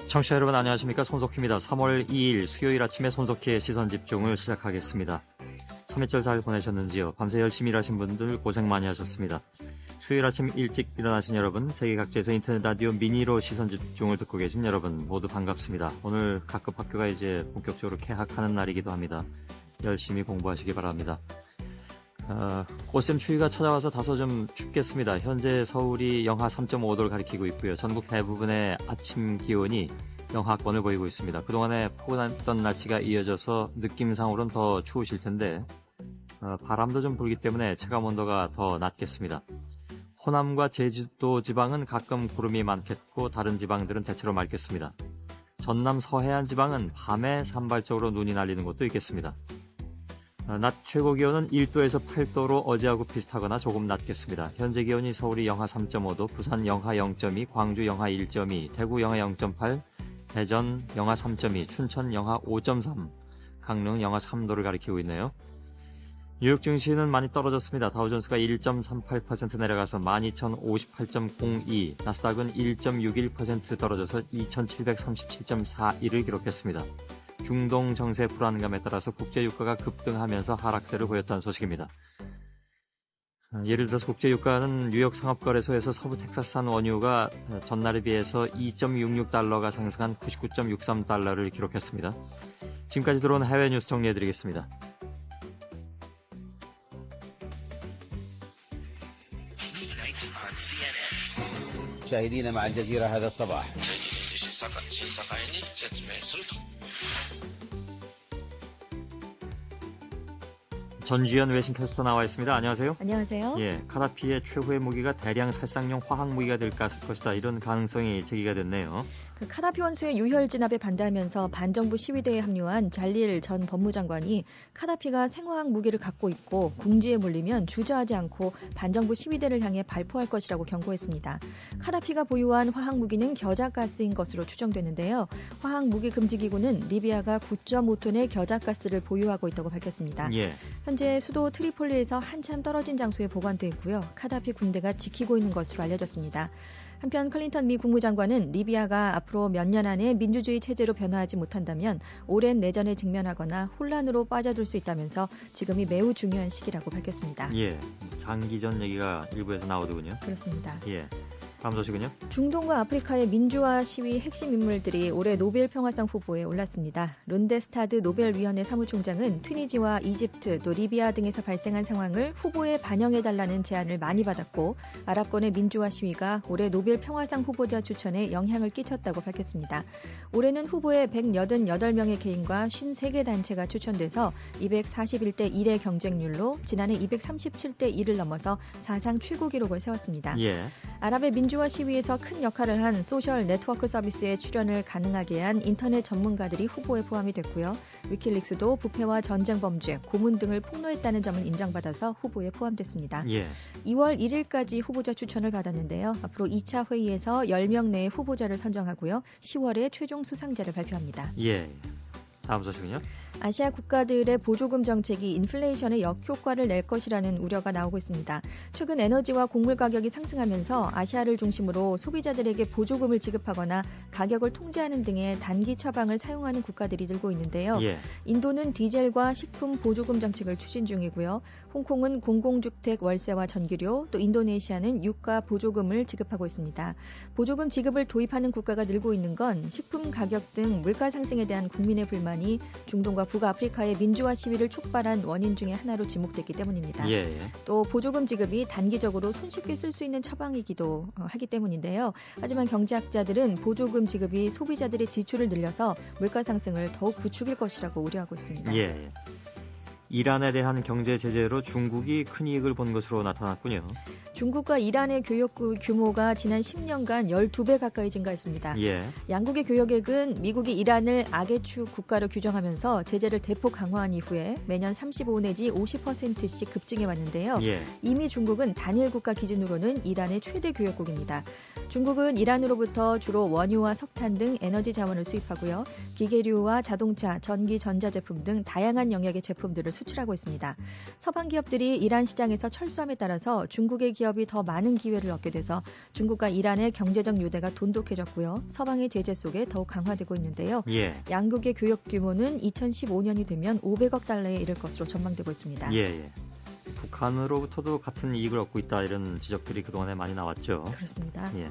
청취자 여러분 안녕하십니까. 손석희입니다. 3월 2일 수요일 아침에 손석희의 시선집중을 시작하겠습니다. 3일절 잘 보내셨는지요? 밤새 열심히 일하신 분들 고생 많이 하셨습니다. 수요일 아침 일찍 일어나신 여러분, 세계 각지에서 인터넷 라디오 미니로 시선집중을 듣고 계신 여러분 모두 반갑습니다. 오늘 각급 학교가 이제 본격적으로 개학하는 날이기도 합니다. 열심히 공부하시기 바랍니다. 꽃샘 추위가 찾아와서 다소 좀 춥겠습니다. 현재 서울이 영하 3.5도를 가리키고 있고요. 전국 대부분의 아침 기온이 영하권을 보이고 있습니다. 그동안에 포근했던 날씨가 이어져서 느낌상으로는 더 추우실 텐데 바람도 좀 불기 때문에 체감 온도가 더 낮겠습니다. 호남과 제주도 지방은 가끔 구름이 많겠고 다른 지방들은 대체로 맑겠습니다. 전남 서해안 지방은 밤에 산발적으로 눈이 날리는 곳도 있겠습니다. 낮 최고 기온은 1도에서 8도로 어제하고 비슷하거나 조금 낮겠습니다. 현재 기온이 서울이 영하 3.5도, 부산 영하 0.2, 광주 영하 1.2, 대구 영하 0.8, 대전 영하 3.2, 춘천 영하 5.3, 강릉 영하 3도를 가리키고 있네요. 뉴욕 증시는 많이 떨어졌습니다. 다우존스가 1.38% 내려가서 12,058.02, 나스닥은 1.61% 떨어져서 2,737.41을 기록했습니다. 중동 정세 불안감에 따라서 국제유가가 급등하면서 하락세를 보였다는 소식입니다. 예를 들어서 국제유가는 뉴욕 상업거래소에서 서부 텍사스산 원유가 전날에 비해서 2.66달러가 상승한 99.63달러를 기록했습니다. 지금까지 들어온 해외 뉴스 정리해드리겠습니다. مشاهدينا مع الجزيرة هذا الصباح. 전주현 외신캐스터 나와 있습니다. 안녕하세요. 안녕하세요. 예, 카다피의 최후의 무기가 대량 살상용 화학 무기가 될 것이다. 이런 가능성이 제기가 됐네요. 카다피 원수의 유혈 진압에 반대하면서 반정부 시위대에 합류한 잘릴 전 법무장관이 카다피가 생화학 무기를 갖고 있고 궁지에 몰리면 주저하지 않고 반정부 시위대를 향해 발포할 것이라고 경고했습니다. 카다피가 보유한 화학 무기는 겨자가스인 것으로 추정되는데요. 화학 무기 금지 기구는 리비아가 9.5톤의 겨자가스를 보유하고 있다고 밝혔습니다. 예. 현재 수도 트리폴리에서 한참 떨어진 장소에 보관돼 있고요. 카다피 군대가 지키고 있는 것으로 알려졌습니다. 한편 클린턴 미 국무장관은 리비아가 앞으로 몇 년 안에 민주주의 체제로 변화하지 못한다면 오랜 내전에 직면하거나 혼란으로 빠져들 수 있다면서 지금이 매우 중요한 시기라고 밝혔습니다. 예, 장기전 얘기가 일부에서 나오더군요. 그렇습니다. 예. 다음 소식은요? 중동과 아프리카의 민주화 시위 핵심 인물들이 올해 노벨 평화상 후보에 올랐습니다. 룬데스타드 노벨위원회 사무총장은 튀니지와 이집트 또 리비아 등에서 발생한 상황을 후보에 반영해달라는 제안을 많이 받았고 아랍권의 민주화 시위가 올해 노벨 평화상 후보자 추천에 영향을 끼쳤다고 밝혔습니다. 올해는 후보에 188명의 개인과 53개 단체가 추천돼서 241대 1의 경쟁률로 지난해 237대 1을 넘어서 사상 최고 기록을 세웠습니다. 예. 아랍의 민주화 시위에서 큰 역할을 한 소셜 네트워크 서비스에 출연을 가능하게 한 인터넷 전문가들이 후보에 포함이 됐고요. 위킬릭스도 부패와 전쟁 범죄, 고문 등을 폭로했다는 점을 인정받아서 후보에 포함됐습니다. 예. 2월 1일까지 후보자 추천을 받았는데요. 앞으로 2차 회의에서 10명 내에 후보자를 선정하고요. 10월에 최종 수상자를 발표합니다. 예. 다음 소식은요? 아시아 국가들의 보조금 정책이 인플레이션에 역효과를 낼 것이라는 우려가 나오고 있습니다. 최근 에너지와 곡물 가격이 상승하면서 아시아를 중심으로 소비자들에게 보조금을 지급하거나 가격을 통제하는 등의 단기 처방을 사용하는 국가들이 늘고 있는데요. 예. 인도는 디젤과 식품 보조금 정책을 추진 중이고요. 홍콩은 공공주택 월세와 전기료, 또 인도네시아는 유가 보조금을 지급하고 있습니다. 보조금 지급을 도입하는 국가가 늘고 있는 건 식품 가격 등 물가 상승에 대한 국민의 불만이 중동과 북아프리카의 민주화 시위를 촉발한 원인 중에 하나로 지목됐기 때문입니다. 예. 또 보조금 지급이 단기적으로 손쉽게 쓸 수 있는 처방이기도 하기 때문인데요. 하지만 경제학자들은 보조금 지급이 소비자들의 지출을 늘려서 물가 상승을 더욱 부추길 것이라고 우려하고 있습니다. 예. 이란에 대한 경제 제재로 중국이 큰 이익을 본 것으로 나타났군요. 중국과 이란의 교역 규모가 지난 10년간 12배 가까이 증가했습니다. 예. 양국의 교역액은 미국이 이란을 악의 축 국가로 규정하면서 제재를 대폭 강화한 이후에 매년 35 내지 50%씩 급증해 왔는데요. 예. 이미 중국은 단일 국가 기준으로는 이란의 최대 교역국입니다. 중국은 이란으로부터 주로 원유와 석탄 등 에너지 자원을 수입하고요. 기계류와 자동차, 전기, 전자제품 등 다양한 영역의 제품들을 수출하고 있습니다. 서방 기업들이 이란 시장에서 철수함에 따라서 중국의 기업 기업이 더 많은 기회를 얻게 돼서 중국과 이란의 경제적 요대가 돈독해졌고요. 서방의 제재 속에 더욱 강화되고 있는데요. 예. 양국의 교역 규모는 2015년이 되면 500억 달러에 이를 것으로 전망되고 있습니다. 예. 북한으로부터도 같은 이익을 얻고 있다 이런 지적들이 그동안에 많이 나왔죠. 그렇습니다. 예.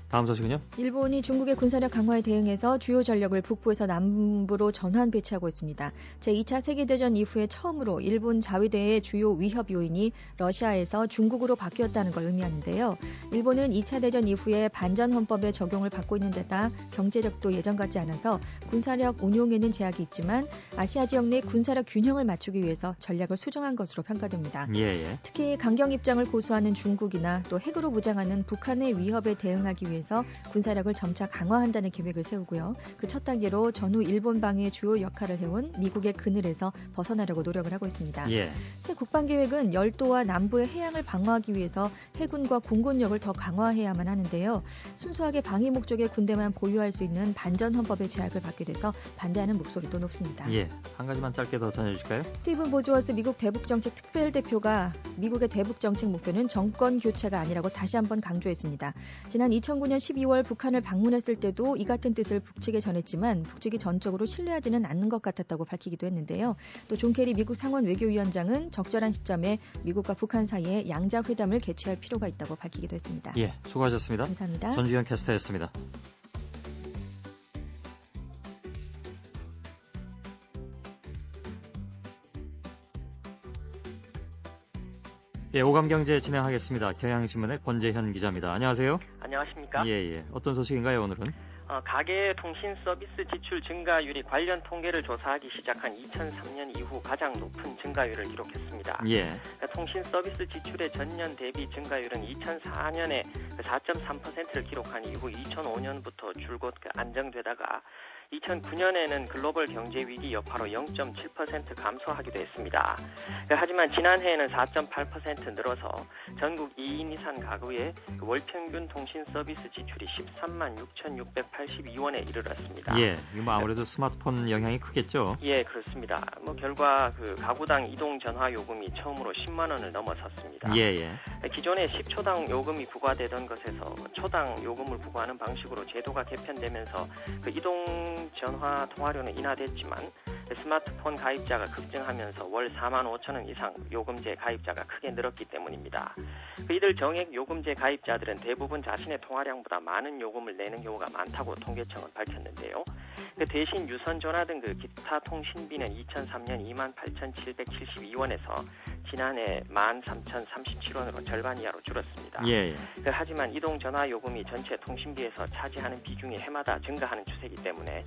다음 소식은요? 일본이 중국의 군사력 강화에 대응해서 주요 전력을 북부에서 남부로 전환 배치하고 있습니다. 제2차 세계대전 이후에 처음으로 일본 자위대의 주요 위협 요인이 러시아에서 중국으로 바뀌었다는 걸 의미하는데요. 일본은 2차 대전 이후에 반전 헌법의 적용을 받고 있는 데다 경제력도 예전 같지 않아서 군사력 운용에는 제약이 있지만 아시아 지역 내 군사력 균형을 맞추기 위해서 전략을 수정한 것으로 평가됩니다. 예. 특히 강경 입장을 고수하는 중국이나 또 핵으로 무장하는 북한의 위협에 대응하기 위해서 군사력을 점차 강화한다는 계획을 세우고요. 그 첫 단계로 전후 일본 방위의 주요 역할을 해온 미국의 그늘에서 벗어나려고 노력을 하고 있습니다. 예. 새 국방계획은 열도와 남부의 해양을 방어하기 위해서 해군과 공군력을 더 강화해야만 하는데요. 순수하게 방위 목적의 군대만 보유할 수 있는 반전 헌법의 제약을 받게 돼서 반대하는 목소리도 높습니다. 예. 한 가지만 짧게 더 전해주실까요? 스티븐 보즈워스 미국 대북정책 특별대표가 미국의 대북정책 목표는 정권 교체가 아니라고 다시 한번 강조했습니다. 지난 2009년 12월 북한을 방문했을 때도 이 같은 뜻을 북측에 전했지만 북측이 전적으로 신뢰하지는 않는 것 같았다고 밝히기도 했는데요. 또 존 케리 미국 상원 외교위원장은 적절한 시점에 미국과 북한 사이에 양자 회담을 개최할 필요가 있다고 밝히기도 했습니다. 예. 수고하셨습니다. 감사합니다. 전주현 캐스터였습니다. 예, 오감경제 진행하겠습니다. 경향신문의 권재현 기자입니다. 안녕하세요. 안녕하십니까? 예. 어떤 소식인가요, 오늘은? 가계 통신 서비스 지출 증가율이 관련 통계를 조사하기 시작한 2003년 이후 가장 높은 증가율을 기록했습니다. 예. 통신 서비스 지출의 전년 대비 증가율은 2004년에 4.3%를 기록한 이후 2005년부터 줄곧 안정되다가 2009년에는 글로벌 경제 위기 여파로 0.7% 감소하기도 했습니다. 하지만 지난해에는 4.8% 늘어서 전국 2인 이상 가구의 월 평균 통신 서비스 지출이 13만 6,682원에 이르렀습니다. 예. 이거 아무래도 스마트폰 영향이 크겠죠? 예, 그렇습니다. 결과 가구당 이동 전화 요금이 처음으로 10만 원을 넘어섰습니다. 예. 기존에 10초당 요금이 부과되던 것에서 초당 요금을 부과하는 방식으로 제도가 개편되면서 이동 전화 통화료는 인하됐지만 스마트폰 가입자가 급증하면서 월 4만 5천 원 이상 요금제 가입자가 크게 늘었기 때문입니다. 이들 정액 요금제 가입자들은 대부분 자신의 통화량보다 많은 요금을 내는 경우가 많다고 통계청은 밝혔는데요. 대신 유선 전화 등 기타 통신비는 2003년 28,772원에서 지난해 13,037원으로 절반 이하로 줄었습니다. 예. 하지만 이동 전화 요금이 전체 통신비에서 차지하는 비중이 해마다 증가하는 추세이기 때문에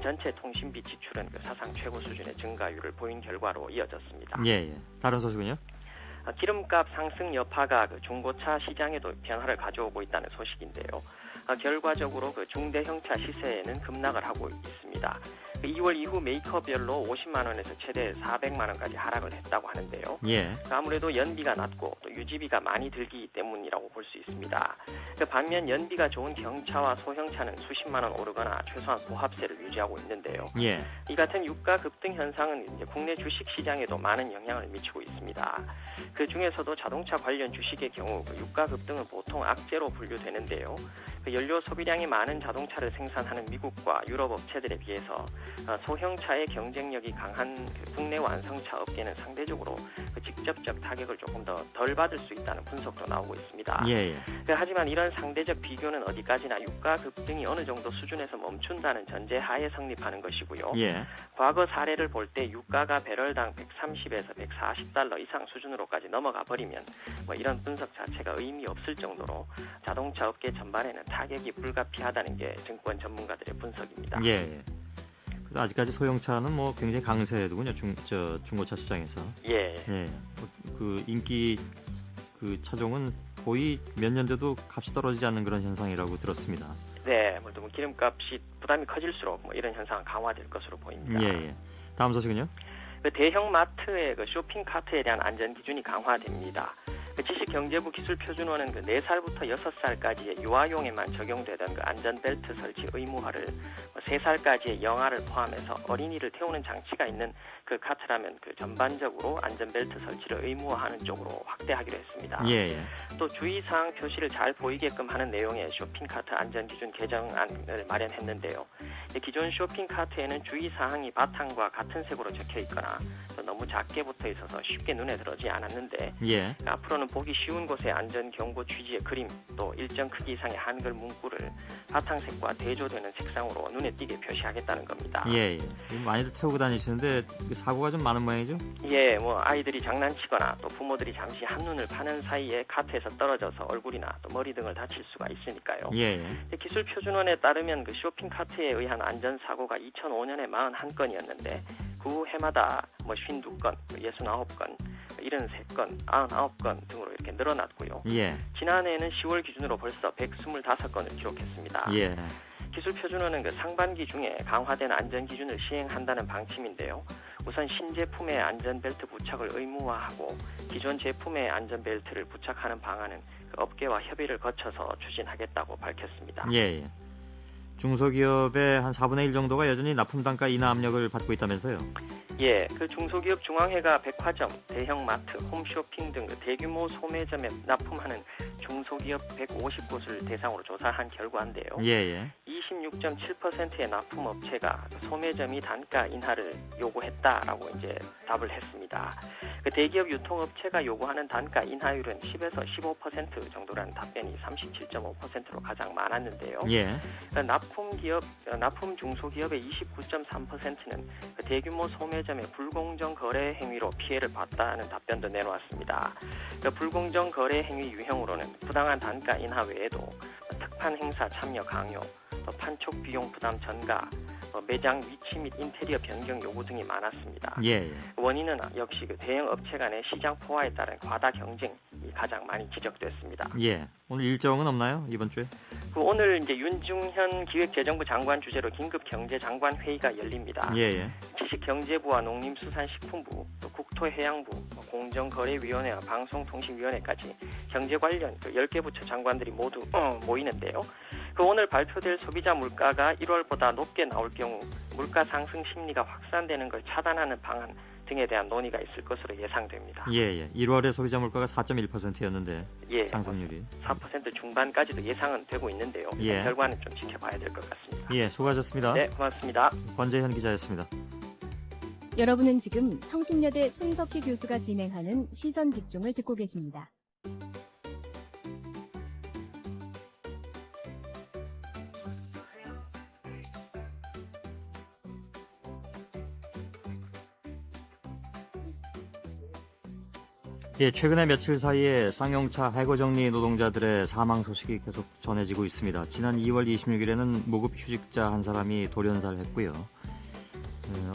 전체 통신비 지출은 사상 최고 수준의 증가율을 보인 결과로 이어졌습니다. 예. 다른 소식은요? 기름값 상승 여파가 중고차 시장에도 변화를 가져오고 있다는 소식인데요. 결과적으로 중대형차 시세에는 급락을 하고 있습니다. 2월 이후 메이커별로 50만 원에서 최대 400만 원까지 하락을 했다고 하는데요. 예. 아무래도 연비가 낮고 또 유지비가 많이 들기 때문이라고 볼 수 있습니다. 반면 연비가 좋은 경차와 소형차는 수십만 원 오르거나 최소한 보합세를 유지하고 있는데요. 예. 이 같은 유가 급등 현상은 이제 국내 주식 시장에도 많은 영향을 미치고 있습니다. 그 중에서도 자동차 관련 주식의 경우 유가 급등은 보통 악재로 분류되는데요. 연료 소비량이 많은 자동차를 생산하는 미국과 유럽 업체들에 비해서 소형차의 경쟁력이 강한 국내 완성차 업계는 상대적으로 직접적 타격을 조금 더 덜 받을 수 있다는 분석도 나오고 있습니다. 예. 하지만 이런 상대적 비교는 어디까지나 유가 급등이 어느 정도 수준에서 멈춘다는 전제하에 성립하는 것이고요. 예. 과거 사례를 볼 때 유가가 배럴당 130에서 140달러 이상 수준으로까지 넘어가 버리면 이런 분석 자체가 의미 없을 정도로 자동차 업계 전반에는 타격이 불가피하다는 게 증권 전문가들의 분석입니다. 예. 아직까지 소형차는 굉장히 강세더군요. 중고차 시장에서. 예. 인기 차종은 거의 몇 년 돼도 값이 떨어지지 않는 그런 현상이라고 들었습니다. 네, 기름값이 부담이 커질수록 이런 현상은 강화될 것으로 보입니다. 예. 다음 소식은요? 대형 마트의 쇼핑 카트에 대한 안전 기준이 강화됩니다. 지식경제부 기술표준원은 4살부터 6살까지의 유아용에만 적용되던 안전벨트 설치 의무화를 3살까지의 영아를 포함해서 어린이를 태우는 장치가 있는 그 카트라면 전반적으로 안전벨트 설치를 의무화하는 쪽으로 확대하기로 했습니다. 예. 또 주의사항 표시를 잘 보이게끔 하는 내용의 쇼핑카트 안전기준 개정안을 마련했는데요. 기존 쇼핑카트에는 주의사항이 바탕과 같은 색으로 적혀 있거나 너무 작게 붙어 있어서 쉽게 눈에 들어오지 않았는데 예. 앞으로는 보기 쉬운 곳에 안전경고 취지의 그림 또 일정 크기 이상의 한글 문구를 바탕색과 대조되는 색상으로 눈에 띄게 표시하겠다는 겁니다. 예. 많이들 태우고 다니시는데 사고가 좀 많은 모양이죠? 예, 아이들이 장난치거나 또 부모들이 잠시 한눈을 파는 사이에 카트에서 떨어져서 얼굴이나 또 머리 등을 다칠 수가 있으니까요. 예. 기술표준원에 따르면 쇼핑카트에 의한 안전사고가 2005년에 41건이었는데 그 해마다 52건, 69건, 73건, 99건 등으로 이렇게 늘어났고요. 예. 지난해에는 10월 기준으로 벌써 125건을 기록했습니다. 예. 기술표준원은 상반기 중에 강화된 안전기준을 시행한다는 방침인데요. 우선 신제품의 안전벨트 부착을 의무화하고 기존 제품의 안전벨트를 부착하는 방안은 업계와 협의를 거쳐서 추진하겠다고 밝혔습니다. 예. 중소기업의 한 4분의 1 정도가 여전히 납품 단가 인하 압력을 받고 있다면서요? 예, 중소기업 중앙회가 백화점, 대형마트, 홈쇼핑 등 대규모 소매점에 납품하는 중소기업 150곳을 대상으로 조사한 결과인데요. 예. 26.7%의 납품업체가 소매점이 단가 인하를 요구했다라고 이제 답을 했습니다. 대기업 유통업체가 요구하는 단가 인하율은 10에서 15% 정도라는 답변이 37.5%로 가장 많았는데요. 예. 납품 중소기업의 29.3%는 대규모 소매점의 불공정 거래 행위로 피해를 봤다는 답변도 내놓았습니다. 불공정 거래 행위 유형으로는 부당한 단가 인하 외에도 특판 행사 참여 강요, 또 판촉 비용 부담 전가, 매장 위치 및 인테리어 변경 요구 등이 많았습니다. 예. 원인은 역시 대형 업체 간의 시장 포화에 따른 과다 경쟁이 가장 많이 지적됐습니다. 예. 오늘 일정은 없나요? 이번 주에? 오늘 이제 윤중현 기획재정부 장관 주재로 긴급 경제장관 회의가 열립니다. 예. 지식경제부와 농림수산식품부, 또 국토해양부, 공정거래위원회와 방송통신위원회까지 경제 관련 10개 부처 장관들이 모두 모이는데요. 오늘 발표될 소비자 물가가 1월보다 높게 나올 경우 물가 상승 심리가 확산되는 걸 차단하는 방안 등에 대한 논의가 있을 것으로 예상됩니다. 예. 1월에 소비자 물가가 4.1%였는데 예, 상승률이 4% 중반까지도 예상은 되고 있는데요. 예. 결과는 좀 지켜봐야 될 것 같습니다. 예, 수고하셨습니다. 네, 고맙습니다. 권재현 기자였습니다. 여러분은 지금 성신여대 손석희 교수가 진행하는 시선 집중을 듣고 계십니다. 예, 최근에 며칠 사이에 쌍용차 해고 정리 노동자들의 사망 소식이 계속 전해지고 있습니다. 지난 2월 26일에는 무급 휴직자 한 사람이 돌연사를 했고요.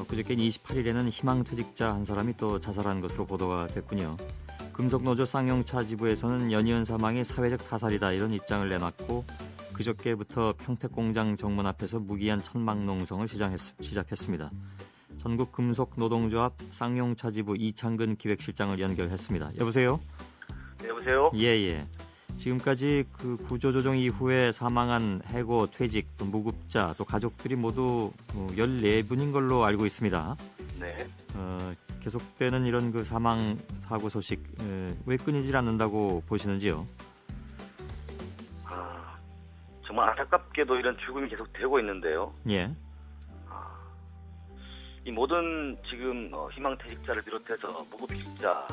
그저께인 28일에는 희망퇴직자 한 사람이 또 자살한 것으로 보도가 됐군요. 금속노조 쌍용차 지부에서는 연이은 사망이 사회적 타살이다 이런 입장을 내놨고 그저께부터 평택공장 정문 앞에서 무기한 천막농성을 시작했습니다. 전국 금속노동조합 쌍용차 지부 이창근 기획실장을 연결했습니다. 여보세요? 네, 여보세요? 예. 지금까지 그 구조조정 이후에 사망한 해고, 퇴직, 또 무급자, 또 가족들이 모두 14분인 걸로 알고 있습니다. 네. 계속되는 이런 그 사망 사고 소식 왜 끊이질 않는다고 보시는지요? 정말 안타깝게도 이런 죽음이 계속 되고 있는데요. 예. 이 모든 지금 희망퇴직자를 비롯해서 무급휴직자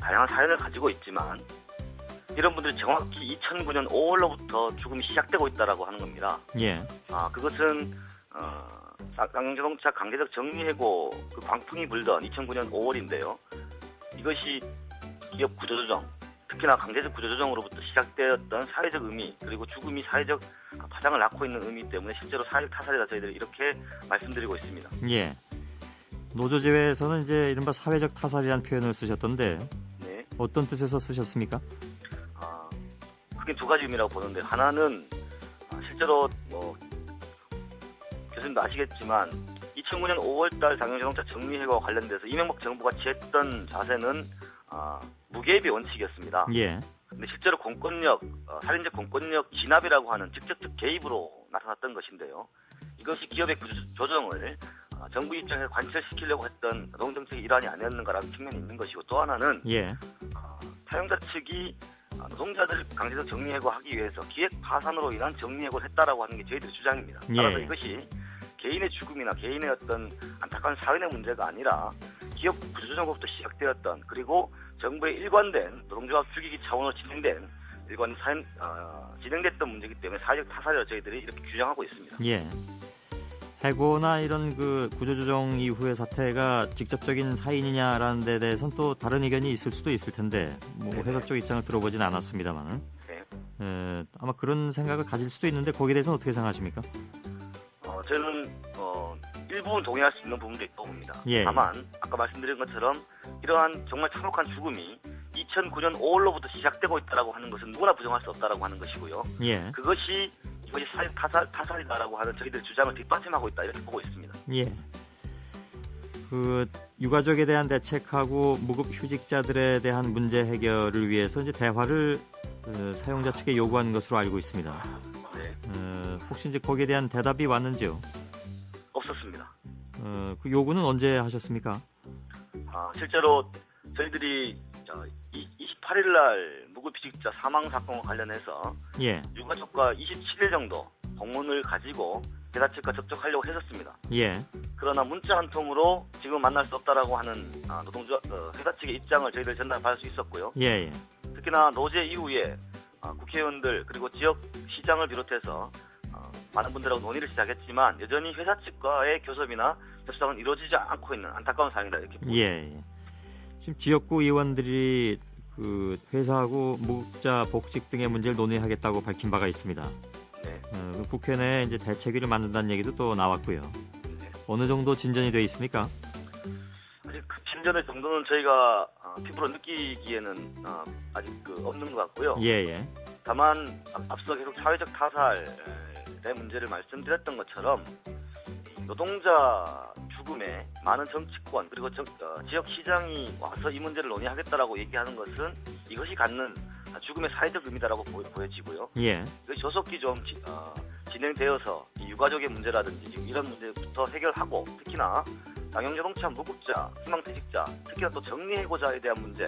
다양한 사연을 가지고 있지만 이런 분들이 정확히 2009년 5월로부터 죽음이 시작되고 있다라고 하는 겁니다. 예. 그것은 쌍용자동차 강제적 정리해고 그 광풍이 불던 2009년 5월인데요. 이것이 기업 구조조정, 특히나 강제적 구조조정으로부터 시작되었던 사회적 의미 그리고 죽음이 사회적 파장을 낳고 있는 의미 때문에 실제로 사회적 타살이다 저희들이 이렇게 말씀드리고 있습니다. 예. 노조제회에서는 이제 이른바 사회적 타살이라는 표현을 쓰셨던데 네. 어떤 뜻에서 쓰셨습니까? 크게 두 가지 의미라고 보는데 하나는 실제로 교수님도 아시겠지만 2009년 5월달 쌍용자동차 정리해고와 관련돼서 이명박 정부가 취했던 자세는 무개입의 원칙이었습니다. 예. 근데 실제로 공권력, 살인적 공권력 진압이라고 하는 직접적 개입으로 나타났던 것인데요. 이것이 기업의 구조조정을 정부 입장에서 관철시키려고 했던 노동정책의 일환이 아니었는가라는 측면이 있는 것이고, 또 하나는 예. 사용자 측이 노동자들 강제적 정리해고하기 위해서 기획 파산으로 인한 정리해고를 했다라고 하는 게 저희들의 주장입니다. 따라서 예. 이것이 개인의 죽음이나 개인의 어떤 안타까운 사회의 문제가 아니라 기업 구조조정으로부터 시작되었던, 그리고 정부의 일관된 노동조합 죽이기 차원으로 진행됐던 문제이기 때문에 사회적 타살이라 저희들이 이렇게 규정하고 있습니다. 예. 해고나 이런 그 구조조정 이후의 사태가 직접적인 사인이냐라는 데 대해서는 또 다른 의견이 있을 수도 있을 텐데, 뭐 회사 쪽 입장을 들어보진 않았습니다만은, 네. 아마 그런 생각을 가질 수도 있는데 거기에 대해서는 어떻게 생각하십니까? 저는 일부분 동의할 수 있는 부분도 있다고 봅니다. 예. 다만 아까 말씀드린 것처럼 이러한 정말 참혹한 죽음이 2009년 5월로부터 시작되고 있다라고 하는 것은 누구나 부정할 수 없다라고 하는 것이고요. 예. 이것이 타살이다라고 하는 저희들의 주장을 뒷받침하고 있다, 이렇게 보고 있습니다. 예. 그 유가족에 대한 대책하고 무급 휴직자들에 대한 문제 해결을 위해서 이제 대화를 사용자 측에 요구한 것으로 알고 있습니다. 네. 혹시 이제 거기에 대한 대답이 왔는지요? 없었습니다. 그 요구는 언제 하셨습니까? 실제로 저희들이 28일 날 무급휴직자 사망 사건과 관련해서 예. 유가족과 27일 정도 공문을 가지고 회사 측과 접촉하려고 했었습니다. 예. 그러나 문자 한 통으로 지금 만날 수 없다라고 하는 회사 측의 입장을 저희들 전달받을 수 있었고요. 예. 예. 특히나 노제 이후에 국회의원들 그리고 지역 시장을 비롯해서 많은 분들하고 논의를 시작했지만 여전히 회사 측과의 교섭이나 협상은 이루어지지 않고 있는 안타까운 상황이다, 이렇게 보입니다. 예. 지금 지역구 의원들이 그 회사하고 무급자 복직 등의 문제를 논의하겠다고 밝힌 바가 있습니다. 네. 국회 내에 이제 대책위를 만든다는 얘기도 또 나왔고요. 네. 어느 정도 진전이 돼 있습니까? 아직 그 진전의 정도는 저희가 피부로 느끼기에는 아직 없는 것 같고요. 예. 다만 앞서 계속 사회적 타살의 문제를 말씀드렸던 것처럼 노동자 죽음에 많은 정치권 그리고 지역 시장이 와서 이 문제를 논의하겠다라고 얘기하는 것은 이것이 갖는 죽음의 사회적 의미다라고 보여지고요. 예. 이것이 조속히 좀 진행되어서 이 유가족의 문제라든지 이런 문제부터 해결하고, 특히나 장영자동차 무급자, 희망퇴직자, 특히나 또 정리해고자에 대한 문제,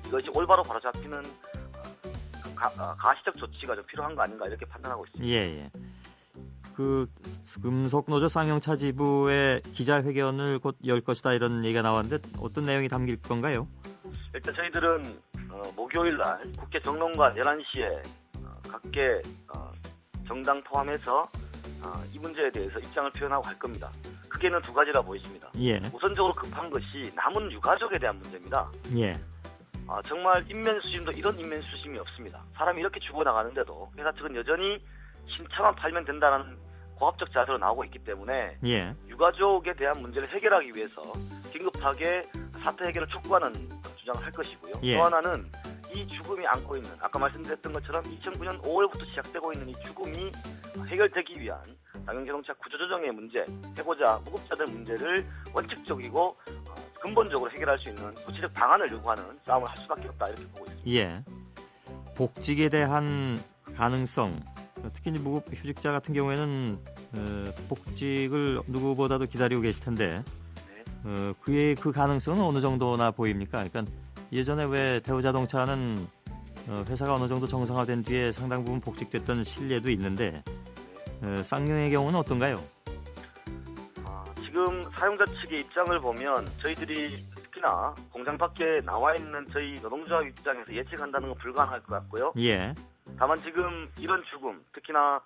이것이 올바로 바로잡히는 가시적 조치가 좀 필요한 거 아닌가, 이렇게 판단하고 있습니다. 예. 그 금속노조 쌍용차 지부의 기자회견을 곧 열 것이다, 이런 얘기가 나왔는데 어떤 내용이 담길 건가요? 일단 저희들은 목요일 날 국회 정론관 11시에 각계 정당 포함해서 이 문제에 대해서 입장을 표현하고 할 겁니다. 크게는 두 가지라 보입니다. 예. 우선적으로 급한 것이 남은 유가족에 대한 문제입니다. 예. 정말 인면수심도 이런 인면수심이 없습니다. 사람이 이렇게 죽어나가는데도 회사 측은 여전히 신차만 팔면 된다는 고압적 자세로 나오고 있기 때문에 예. 유가족에 대한 문제를 해결하기 위해서 긴급하게 사태 해결을 촉구하는 주장을 할 것이고요. 예. 또 하나는 이 죽음이 안고 있는, 아까 말씀드렸던 것처럼 2009년 5월부터 시작되고 있는 이 죽음이 해결되기 위한 장영자동차 구조조정의 문제, 해고자, 무급자들 문제를 원칙적이고 근본적으로 해결할 수 있는 구체적 방안을 요구하는 싸움을 할 수밖에 없다, 이렇게 보고 있습니다. 예. 복직에 대한 가능성, 특히 이제 무급휴직자 같은 경우에는 복직을 누구보다도 기다리고 계실 텐데, 그의 그 가능성은 어느 정도나 보입니까? 그러니까 예전에 왜 대우자동차는 회사가 어느 정도 정상화된 뒤에 상당 부분 복직됐던 신뢰도 있는데, 쌍용의 경우는 어떤가요? 지금 사용자 측의 입장을 보면 저희들이 특히나 공장 밖에 나와 있는 저희 노동조합 입장에서 예측한다는 건 불가능할 것 같고요. 예. 다만 지금 이런 죽음, 특히나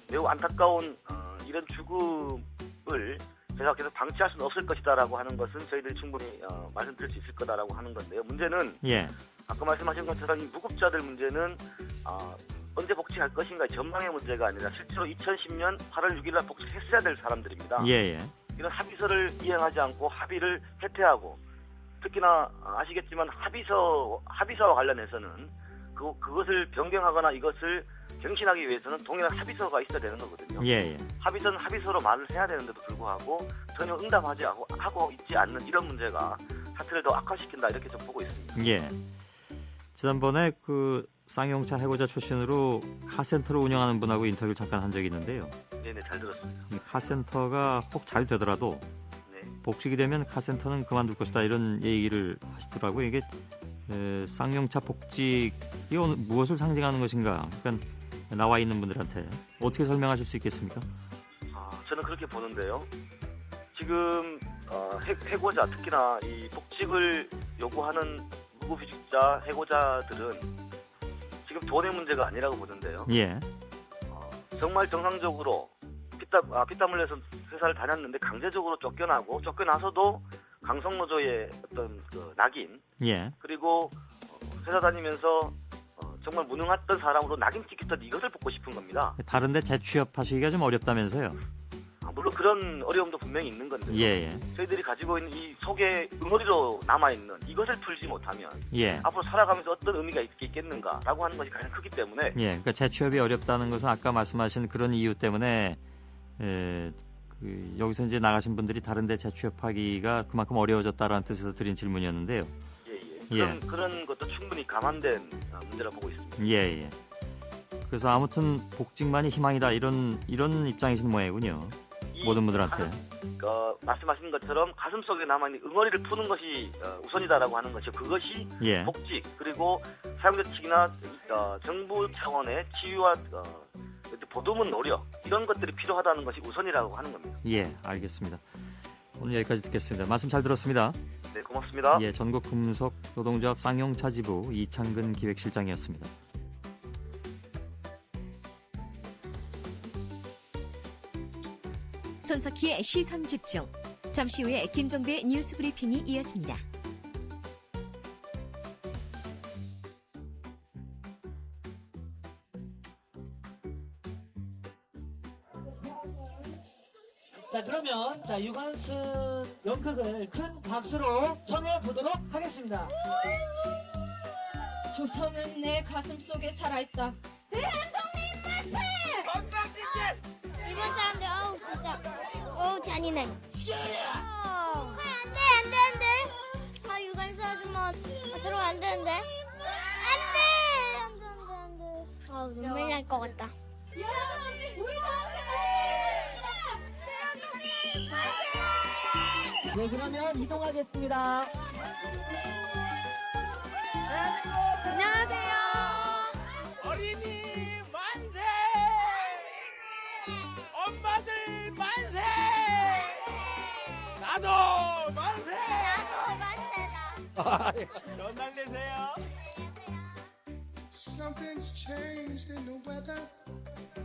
매우 안타까운 이런 죽음을 제가 계속 방치할 수는 없을 것이다라고 하는 것은 저희들이 충분히 말씀드릴 수 있을 거다라고 하는 건데요. 문제는 예. 아까 말씀하신 것처럼 이 무급자들 문제는 언제 복직할 것인가의 전망의 문제가 아니라 실제로 2010년 8월 6일 날 복직했어야 될 사람들입니다. 예. 이런 합의서를 이행하지 않고 합의를 해태하고, 특히나 아시겠지만 합의서와 관련해서는 그것을 변경하거나 이것을 갱신하기 위해서는 동일한 합의서가 있어야 되는 거거든요. 예. 합의서는 합의서로 말을 해야 되는데도 불구하고 전혀 응답하지 하고 있지 않는 이런 문제가 사태를 더 악화시킨다 이렇게 좀 보고 있습니다. 예. 지난번에 그 쌍용차 해고자 출신으로 카센터를 운영하는 분하고 인터뷰를 잠깐 한 적이 있는데요. 네네, 잘 들었습니다. 이 카센터가 혹 잘 되더라도 네. 복직이 되면 카센터는 그만둘 것이다 이런 얘기를 하시더라고요. 이게 쌍용차 복직이 무엇을 상징하는 것인가? 그러니까 나와 있는 분들한테 어떻게 설명하실 수 있겠습니까? 저는 그렇게 보는데요. 지금 해고자, 특히나 이 복직을 요구하는 무급휴직자, 해고자들은 지금 돈의 문제가 아니라고 보는데요. 예. 정말 정상적으로 피땀 흘려서 회사를 다녔는데 강제적으로 쫓겨나서도 강성노조의 어떤 그 낙인, 예. 그리고 회사 다니면서 정말 무능했던 사람으로 낙인 찍혔던 이것을 뽑고 싶은 겁니다. 다른데 재취업하시기가 좀 어렵다면서요? 물론 그런 어려움도 분명히 있는 건데요. 예. 저희들이 가지고 있는 이 속에 응어리로 남아있는 이것을 풀지 못하면 예. 앞으로 살아가면서 어떤 의미가 있겠는가라고 하는 것이 가장 크기 때문에 예. 그러니까 재취업이 어렵다는 것은 아까 말씀하신 그런 이유 때문에 여기서 이제 나가신 분들이 다른데 재취업하기가 그만큼 어려워졌다라는 뜻에서 드린 질문이었는데요. 예. 그런 것도 충분히 감안된 문제라고 보고 있습니다. 예. 그래서 아무튼 복직만이 희망이다 이런 입장이신 모양이군요. 모든 분들한테. 말씀하신 것처럼 가슴 속에 남아있는 응어리를 푸는 것이 우선이다라고 하는 것이요. 그것이 예. 복직 그리고 사용자 측이나 정부 차원의 치유와 보듬은 노력 이런 것들이 필요하다는 것이 우선이라고 하는 겁니다. 예, 알겠습니다. 오늘 여기까지 듣겠습니다. 말씀 잘 들었습니다. 네, 고맙습니다. 예, 전국 금속 노동조합 쌍용차 지부 이창근 기획실장이었습니다. 손석희의 시선 집중. 잠시 후에 김종배의 뉴스 브리핑이 이어집니다. 자, 그러면 유관순 연극을 큰 박수로 청해 보도록 하겠습니다. 조선은 내 가슴 속에 살아있다. 대한독립 만세! 이번 사람들 진짜 잔인해. 안돼. 유관수 아줌마 들어오면 안 되는데. 안돼. 눈물 날 것 같다. 네, 그러면 이동하겠습니다. 안녕하세요. 어린이 만세! 엄마들 만세! 나도 만세! 전날 내세요. Something's changed in the weather.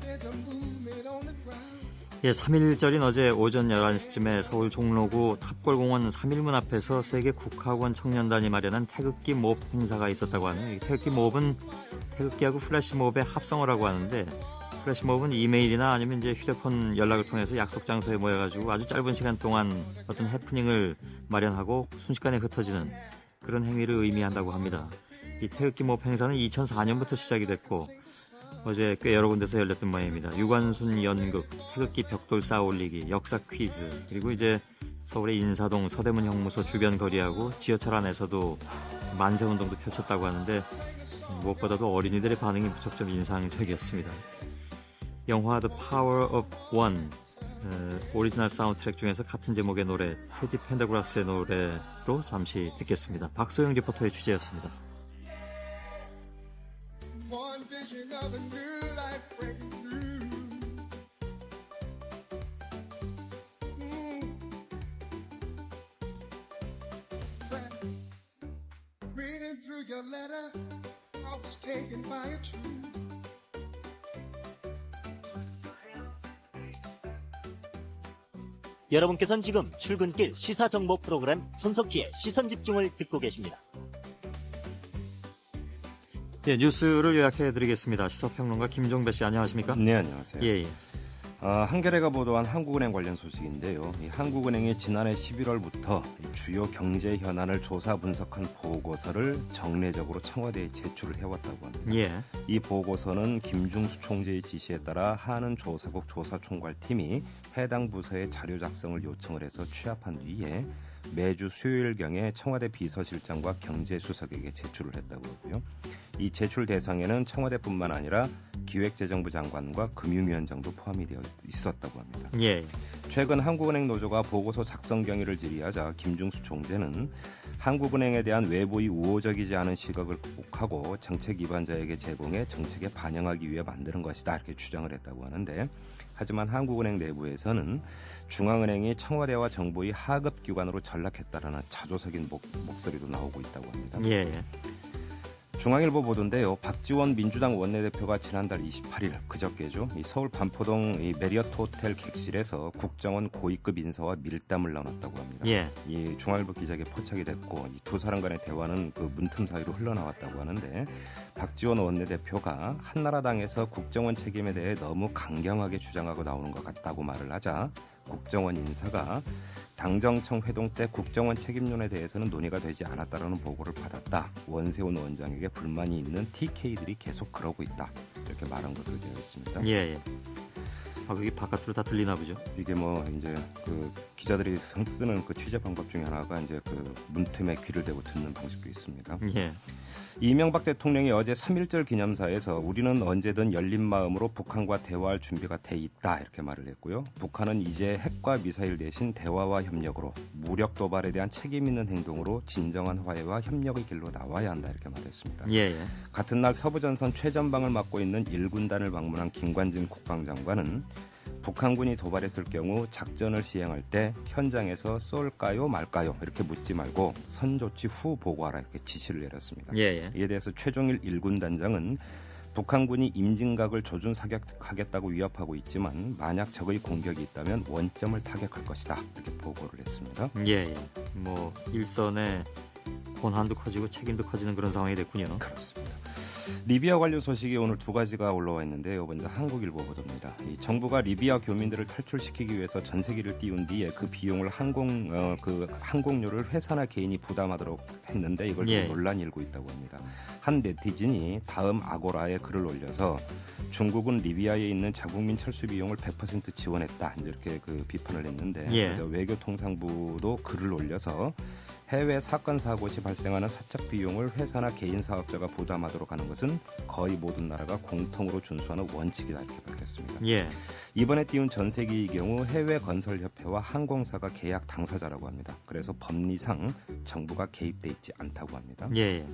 There's a movement on the ground. 예, 3일절인 어제 오전 11시쯤에 서울 종로구 탑골공원 3일문 앞에서 세계 국학원 청년단이 마련한 태극기 모업 행사가 있었다고 하네요. 이 태극기 모업은 태극기하고 플래시몹의 합성어라고 하는데, 플래시몹은 이메일이나 아니면 이제 휴대폰 연락을 통해서 약속 장소에 모여가지고 아주 짧은 시간 동안 어떤 해프닝을 마련하고 순식간에 흩어지는 그런 행위를 의미한다고 합니다. 이 태극기 모업 행사는 2004년부터 시작이 됐고 어제 꽤 여러 군데서 열렸던 모양입니다. 유관순 연극, 태극기 벽돌 쌓아 올리기, 역사 퀴즈, 그리고 이제 서울의 인사동 서대문 형무소 주변 거리하고 지하철 안에서도 만세 운동도 펼쳤다고 하는데 무엇보다도 어린이들의 반응이 무척 좀 인상적이었습니다. 영화 The Power of One 오리지널 사운드 트랙 중에서 같은 제목의 노래 테디 펜더그라스의 노래로 잠시 듣겠습니다. 박소영 리포터의 취재였습니다. One vision of a new life breaking through. Reading through your letter, I was taken by a truth. 여러분께서는 지금 출근길 시사정보 프로그램 손석희의 시선집중을 듣고 계십니다. 예, 뉴스를 요약해드리겠습니다. 시사평론가 김종배 씨 안녕하십니까? 네, 안녕하세요. 예. 한겨레가 보도한 한국은행 관련 소식인데요. 이 한국은행이 지난해 11월부터 주요 경제 현안을 조사 분석한 보고서를 정례적으로 청와대에 제출을 해왔다고 합니다. 예. 이 보고서는 김중수 총재의 지시에 따라 한은조사국 조사총괄팀이 해당 부서에 자료 작성을 요청을 해서 취합한 뒤에 매주 수요일경에 청와대 비서실장과 경제수석에게 제출을 했다고 하고요. 이 제출 대상에는 청와대뿐만 아니라 기획재정부 장관과 금융위원장도 포함이 되어 있었다고 합니다. 예. 최근 한국은행 노조가 보고서 작성 경위를 질의하자 김중수 총재는 한국은행에 대한 외부의 우호적이지 않은 시각을 극복하고 정책 위반자에게 제공해 정책에 반영하기 위해 만드는 것이다 이렇게 주장을 했다고 하는데, 하지만 한국은행 내부에서는 중앙은행이 청와대와 정부의 하급 기관으로 전락했다라는 자조적인 목소리도 나오고 있다고 합니다. 예. 중앙일보 보도인데요. 박지원 민주당 원내대표가 지난달 28일 그저께죠. 이 서울 반포동 이 메리어트 호텔 객실에서 국정원 고위급 인사와 밀담을 나눴다고 합니다. 예. 이 중앙일보 기자에게 포착이 됐고 이 두 사람 간의 대화는 그 문틈 사이로 흘러나왔다고 하는데, 박지원 원내대표가 한나라당에서 국정원 책임에 대해 너무 강경하게 주장하고 나오는 것 같다고 말을 하자 국정원 인사가 당정청 회동 때 국정원 책임론에 대해서는 논의가 되지 않았다라는 보고를 받았다. 원세훈 원장에게 불만이 있는 TK들이 계속 그러고 있다. 이렇게 말한 것으로 되어 있습니다. 예. 여기 바깥으로 다 들리나 보죠. 이게 뭐 이제 그 기자들이 쓰는 그 취재 방법 중에 하나가 이제 그 문틈에 귀를 대고 듣는 방식도 있습니다. 예. 이명박 대통령이 어제 3.1절 기념사에서 우리는 언제든 열린 마음으로 북한과 대화할 준비가 돼 있다 이렇게 말을 했고요. 북한은 이제 핵과 미사일 대신 대화와 협력으로 무력 도발에 대한 책임 있는 행동으로 진정한 화해와 협력의 길로 나와야 한다 이렇게 말했습니다. 예. 같은 날 서부전선 최전방을 맡고 있는 1군단을 방문한 김관진 국방장관은 북한군이 도발했을 경우 작전을 시행할 때 현장에서 쏠까요 말까요 이렇게 묻지 말고 선조치 후 보고하라 이렇게 지시를 내렸습니다. 예. 이에 대해서 최종일 1군 단장은 북한군이 임진각을 조준 사격하겠다고 위협하고 있지만 만약 적의 공격이 있다면 원점을 타격할 것이다 이렇게 보고를 했습니다. 예. 뭐 일선에 권한도 커지고 책임도 커지는 그런 상황이 됐군요. 그렇습니다. 리비아 관련 소식이 오늘 두 가지가 올라와 있는데요. 먼저 한국일보 보도입니다. 이 정부가 리비아 교민들을 탈출시키기 위해서 전세기를 띄운 뒤에 그 비용을 항공료를 회사나 개인이 부담하도록 했는데 이걸 좀 논란이 일고 있다고 합니다. 한 네티즌이 다음 아고라에 글을 올려서 중국은 리비아에 있는 자국민 철수 비용을 100% 지원했다 이렇게 그 비판을 했는데, 그래서 외교통상부도 글을 올려서 해외 사건 사고 시 발생하는 사적 비용을 회사나 개인 사업자가 부담하도록 하는 것은 거의 모든 나라가 공통으로 준수하는 원칙이다 이렇게 밝혔습니다. 예. 이번에 띄운 전세기의 경우 해외 건설협회와 항공사가 계약 당사자라고 합니다. 그래서 법리상 정부가 개입돼 있지 않다고 합니다. 예.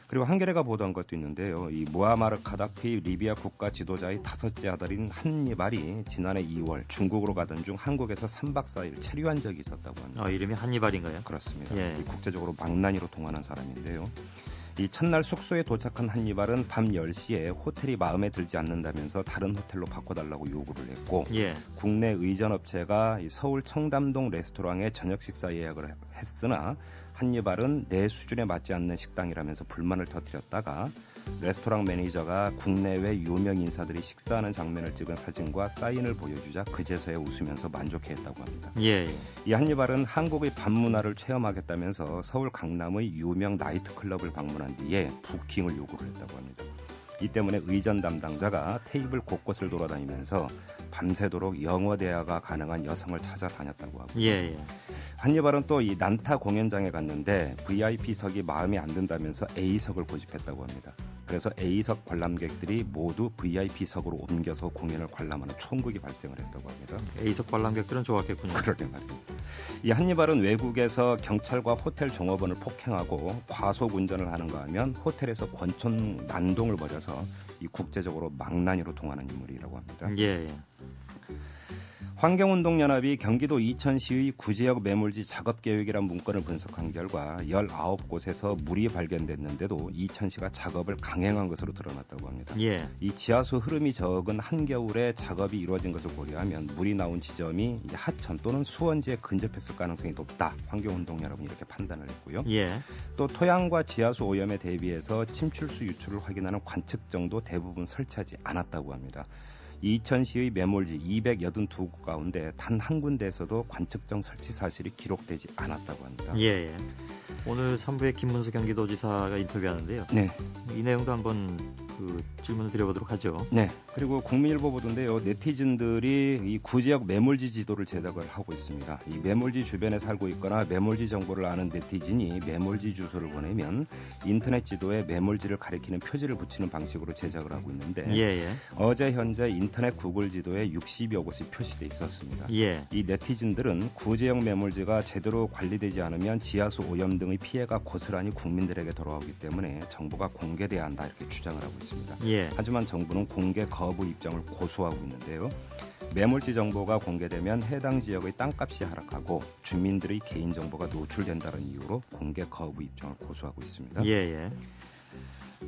그리고 한겨레가 보도한 것도 있는데요. 이 무아마르 카다피 리비아 국가 지도자의 5째 아들인 한니발이 지난해 2월 중국으로 가던 중 한국에서 3박 4일 체류한 적이 있었다고 합니다. 이름이 한니발인가요? 그렇습니다. 예. 국제적으로 망나니로 통하는 사람인데요. 이 첫날 숙소에 도착한 한니발은 밤 10시에 호텔이 마음에 들지 않는다면서 다른 호텔로 바꿔달라고 요구를 했고, 국내 의전업체가 서울 청담동 레스토랑에 저녁 식사 예약을 했으나 한니발은 내 수준에 맞지 않는 식당이라면서 불만을 터뜨렸다가 레스토랑 매니저가 국내외 유명 인사들이 식사하는 장면을 찍은 사진과 사인을 보여주자 그제서야 웃으면서 만족해했다고 합니다. 이 한니발은 한국의 밤문화를 체험하겠다면서 서울 강남의 유명 나이트클럽을 방문한 뒤에 부킹을 요구를 했다고 합니다. 이 때문에 의전 담당자가 테이블 곳곳을 돌아다니면서 밤새도록 영어 대화가 가능한 여성을 찾아다녔다고 하고요. 한니발은 또 이 난타 공연장에 갔는데 VIP석이 마음에 안 든다면서 A석을 고집했다고 합니다. 그래서 A석 관람객들이 모두 VIP석으로 옮겨서 공연을 관람하는 총극이 발생을 했다고 합니다. A석 관람객들은 좋았겠군요. 그러게 말입니다. 이 한니발은 외국에서 경찰과 호텔 종업원을 폭행하고 과속 운전을 하는가 하면 호텔에서 권총 난동을 벌여서 이 국제적으로 망나니로 통하는 인물이라고 합니다. 환경운동연합이 경기도 이천시의 구제역 매물지 작업계획이란 문건을 분석한 결과 19곳에서 물이 발견됐는데도 이천시가 작업을 강행한 것으로 드러났다고 합니다. 이 지하수 흐름이 적은 한겨울에 작업이 이루어진 것을 고려하면 물이 나온 지점이 하천 또는 수원지에 근접했을 가능성이 높다. 환경운동연합은 이렇게 판단을 했고요. 또 토양과 지하수 오염에 대비해서 침출수 유출을 확인하는 관측정도 대부분 설치하지 않았다고 합니다. 이천시의 매몰지 282곳 가운데 단 한 군데에서도 관측정 설치 사실이 기록되지 않았다고 합니다. 예. 오늘 3부에 김문수 경기도지사가 인터뷰하는데요. 네. 이 내용도 한번 질문을 드려보도록 하죠. 네. 그리고 국민일보 보도인데요. 네티즌들이 이 구지역 매몰지 지도를 제작을 하고 있습니다. 이 매몰지 주변에 살고 있거나 매몰지 정보를 아는 네티즌이 매몰지 주소를 보내면 인터넷 지도에 매몰지를 가리키는 표지를 붙이는 방식으로 제작을 하고 있는데 어제 현재 인터넷 구글 지도에 60여 곳이 표시돼 있었습니다. 이 네티즌들은 구지역 매몰지가 제대로 관리되지 않으면 지하수 오염 등의 피해가 고스란히 국민들에게 돌아오기 때문에 정보가 공개돼야 한다 이렇게 주장을 하고 있습니다. 하지만 정부는 공개 거부 입장을 고수하고 있는데요. 매몰지 정보가 공개되면 해당 지역의 땅값이 하락하고 주민들의 개인정보가 노출된다는 이유로 공개 거부 입장을 고수하고 있습니다.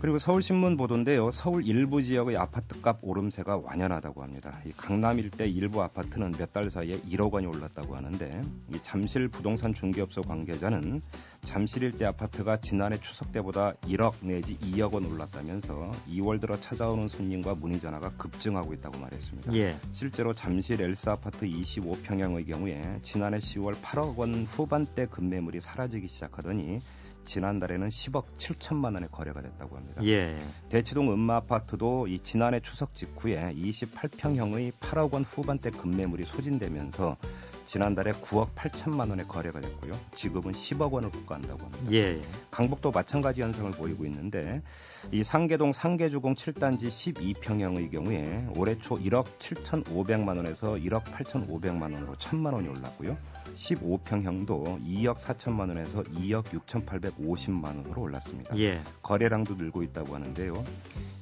그리고 서울신문 보도인데요. 서울 일부 지역의 아파트값 오름세가 완연하다고 합니다. 이 강남 일대 일부 아파트는 몇 달 사이에 1억 원이 올랐다고 하는데 이 잠실 부동산 중개업소 관계자는 잠실 일대 아파트가 지난해 추석 때보다 1억 내지 2억 원 올랐다면서 2월 들어 찾아오는 손님과 문의 전화가 급증하고 있다고 말했습니다. 실제로 잠실 엘스 아파트 25평형의 경우에 지난해 10월 8억 원 후반대 급매물이 사라지기 시작하더니 지난달에는 10억 7천만 원의 거래가 됐다고 합니다. 대치동 음마 아파트도 이 지난해 추석 직후에 28평형의 8억 원 후반대 급매물이 소진되면서 지난달에 9억 8천만 원의 거래가 됐고요. 지금은 10억 원을 국가한다고 합니다. 강북도 마찬가지 현상을 보이고 있는데 이 상계동 상계주공 7단지 12평형의 경우에 올해 초 1억 7,500만 원에서 1억 8,500만 원으로 1,000만 원이 올랐고요. 15평형도 2억 4천만 원에서 2억 6,850만 원으로 올랐습니다. 거래량도 늘고 있다고 하는데요.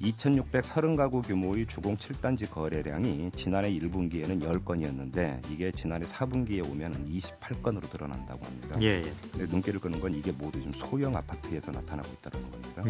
2,630가구 규모의 주공 7단지 거래량이 지난해 1분기에는 10건이었는데 이게 지난해 4분기에 오면 28건으로 늘어난다고 합니다. 근데 눈길을 끄는 건 이게 모두 지금 소형 아파트에서 나타나고 있다는 겁니다.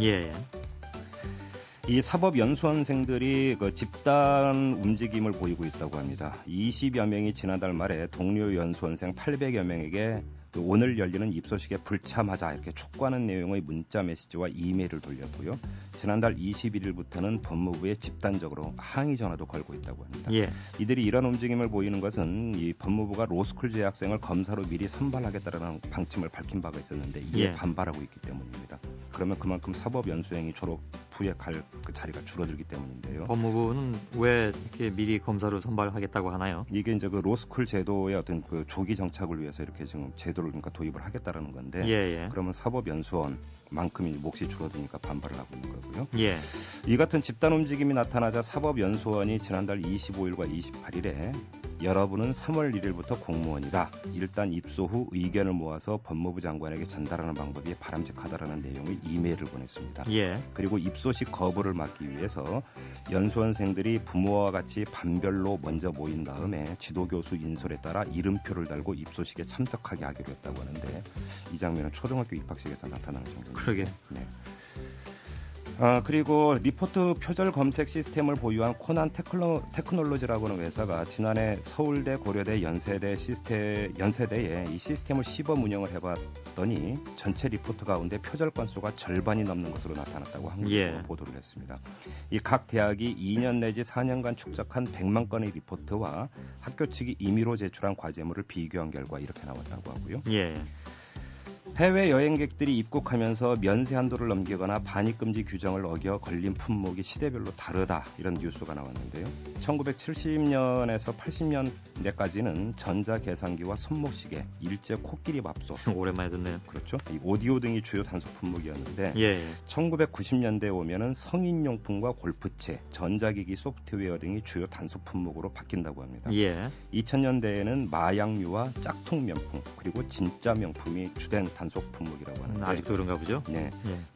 이 사법연수원생들이 그 집단 움직임을 보이고 있다고 합니다. 20여 명이 지난달 말에 동료 연수원생 800여 명에게 오늘 열리는 입소식에 불참하자 이렇게 촉구하는 내용의 문자 메시지와 이메일을 돌렸고요. 지난달 21일부터는 법무부에 집단적으로 항의 전화도 걸고 있다고 합니다. 이들이 이런 움직임을 보이는 것은 이 법무부가 로스쿨 재학생을 검사로 미리 선발하겠다는 방침을 밝힌 바가 있었는데 이에 반발하고 있기 때문입니다. 그러면 그만큼 사법연수생이 졸업 후에 갈 그 자리가 줄어들기 때문인데요. 법무부는 왜 이렇게 미리 검사로 선발하겠다고 하나요? 이게 이제 그 로스쿨 제도의 어떤 그 조기 정착을 위해서 이렇게 지금 제도를 그러니까 도입을 하겠다라는 건데 그러면 사법연수원만큼이 몫이 줄어드니까 반발을 하고 있는 거고요. 이 같은 집단 움직임이 나타나자 사법연수원이 지난달 25일과 28일에 여러분은 3월 1일부터 공무원이다. 일단 입소 후 의견을 모아서 법무부 장관에게 전달하는 방법이 바람직하다라는 내용의 이메일을 보냈습니다. 그리고 입소식 거부를 막기 위해서 연수원생들이 부모와 같이 반별로 먼저 모인 다음에 지도교수 인솔에 따라 이름표를 달고 입소식에 참석하게 하기로 했다고 하는데 이 장면은 초등학교 입학식에서 나타나는 장면입니다. 그러게. 그리고 리포트 표절 검색 시스템을 보유한 코난 테크놀로지라고 하는 회사가 지난해 서울대, 고려대, 연세대에 이 시스템을 시범 운영을 해봤더니 전체 리포트 가운데 표절 건수가 절반이 넘는 것으로 나타났다고 한국으로 보도를 했습니다. 이 각 대학이 2년 내지 4년간 축적한 100만 건의 리포트와 학교 측이 임의로 제출한 과제물을 비교한 결과 이렇게 나왔다고 하고요. 해외 여행객들이 입국하면서 면세 한도를 넘기거나 반입 금지 규정을 어겨 걸린 품목이 시대별로 다르다 이런 뉴스가 나왔는데요. 1970년에서 80년대까지는 전자 계산기와 손목시계, 일제 코끼리 밥솥 오랜만에 듣네요. 그렇죠. 이 오디오 등이 주요 단속 품목이었는데 1990년대에 오면은 성인용품과 골프채, 전자기기 소프트웨어 등이 주요 단속 품목으로 바뀐다고 합니다. 2000년대에는 마약류와 짝퉁 명품 그리고 진짜 명품이 주된 단속 품목이라고 하는데 아직도 그런가 보죠?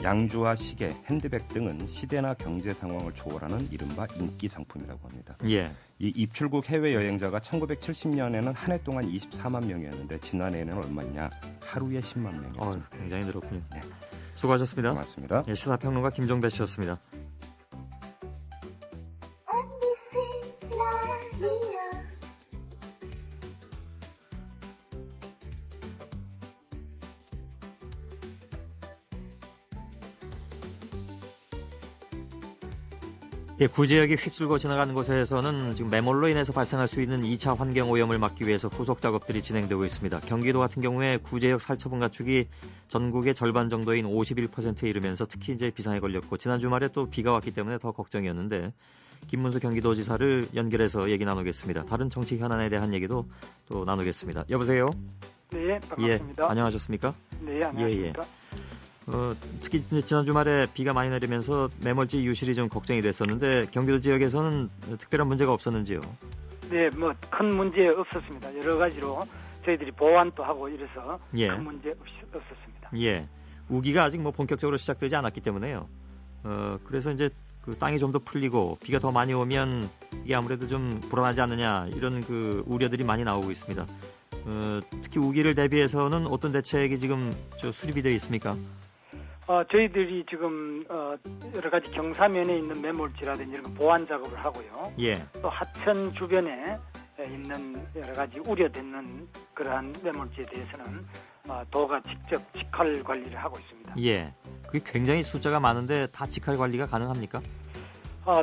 양주와 시계, 핸드백 등은 시대나 경제 상황을 초월하는 이른바 인기 상품이라고 합니다. 이 입출국 해외 여행자가 1970년에는 한 해 동안 24만 명이었는데 지난해에는 얼마냐? 하루에 10만 명이었습니다. 굉장히 늘었군요. 수고하셨습니다. 고맙습니다. 시사평론가 김종배 씨였습니다. 예, 구지역이 휩쓸고 지나가는 곳에서는 지금 매몰로 인해서 발생할 수 있는 2차 환경 오염을 막기 위해서 후속 작업들이 진행되고 있습니다. 경기도 같은 경우에 구제역 살처분 가축이 전국의 절반 정도인 51%에 이르면서 특히 이제 비상에 걸렸고 지난 주말에 또 비가 왔기 때문에 더 걱정이었는데 김문수 경기도지사를 연결해서 얘기 나누겠습니다. 다른 정치 현안에 대한 얘기도 또 나누겠습니다. 여보세요? 네, 반갑습니다. 예, 안녕하셨습니까? 네, 안녕하십니까? 특히 이제 지난 주말에 비가 많이 내리면서 매몰지 유실이 좀 걱정이 됐었는데 경기도 지역에서는 특별한 문제가 없었는지요? 네, 뭐 큰 문제 없었습니다. 여러 가지로 저희들이 보완도 하고 이래서 예. 큰 문제 없었습니다. 예, 우기가 아직 뭐 본격적으로 시작되지 않았기 때문에요. 그래서 이제 그 땅이 좀 더 풀리고 비가 더 많이 오면 이게 아무래도 좀 불안하지 않느냐 이런 그 우려들이 많이 나오고 있습니다. 특히 우기를 대비해서는 어떤 대책이 지금 수립이 되어 있습니까? 저희들이 지금 여러 가지 경사면에 있는 매몰지라든지 이런 보완 작업을 하고요. 예. 또 하천 주변에 있는 여러 가지 우려되는 그러한 매몰지에 대해서는 도가 직접 직할 관리를 하고 있습니다. 예. 그게 굉장히 숫자가 많은데 다 직할 관리가 가능합니까?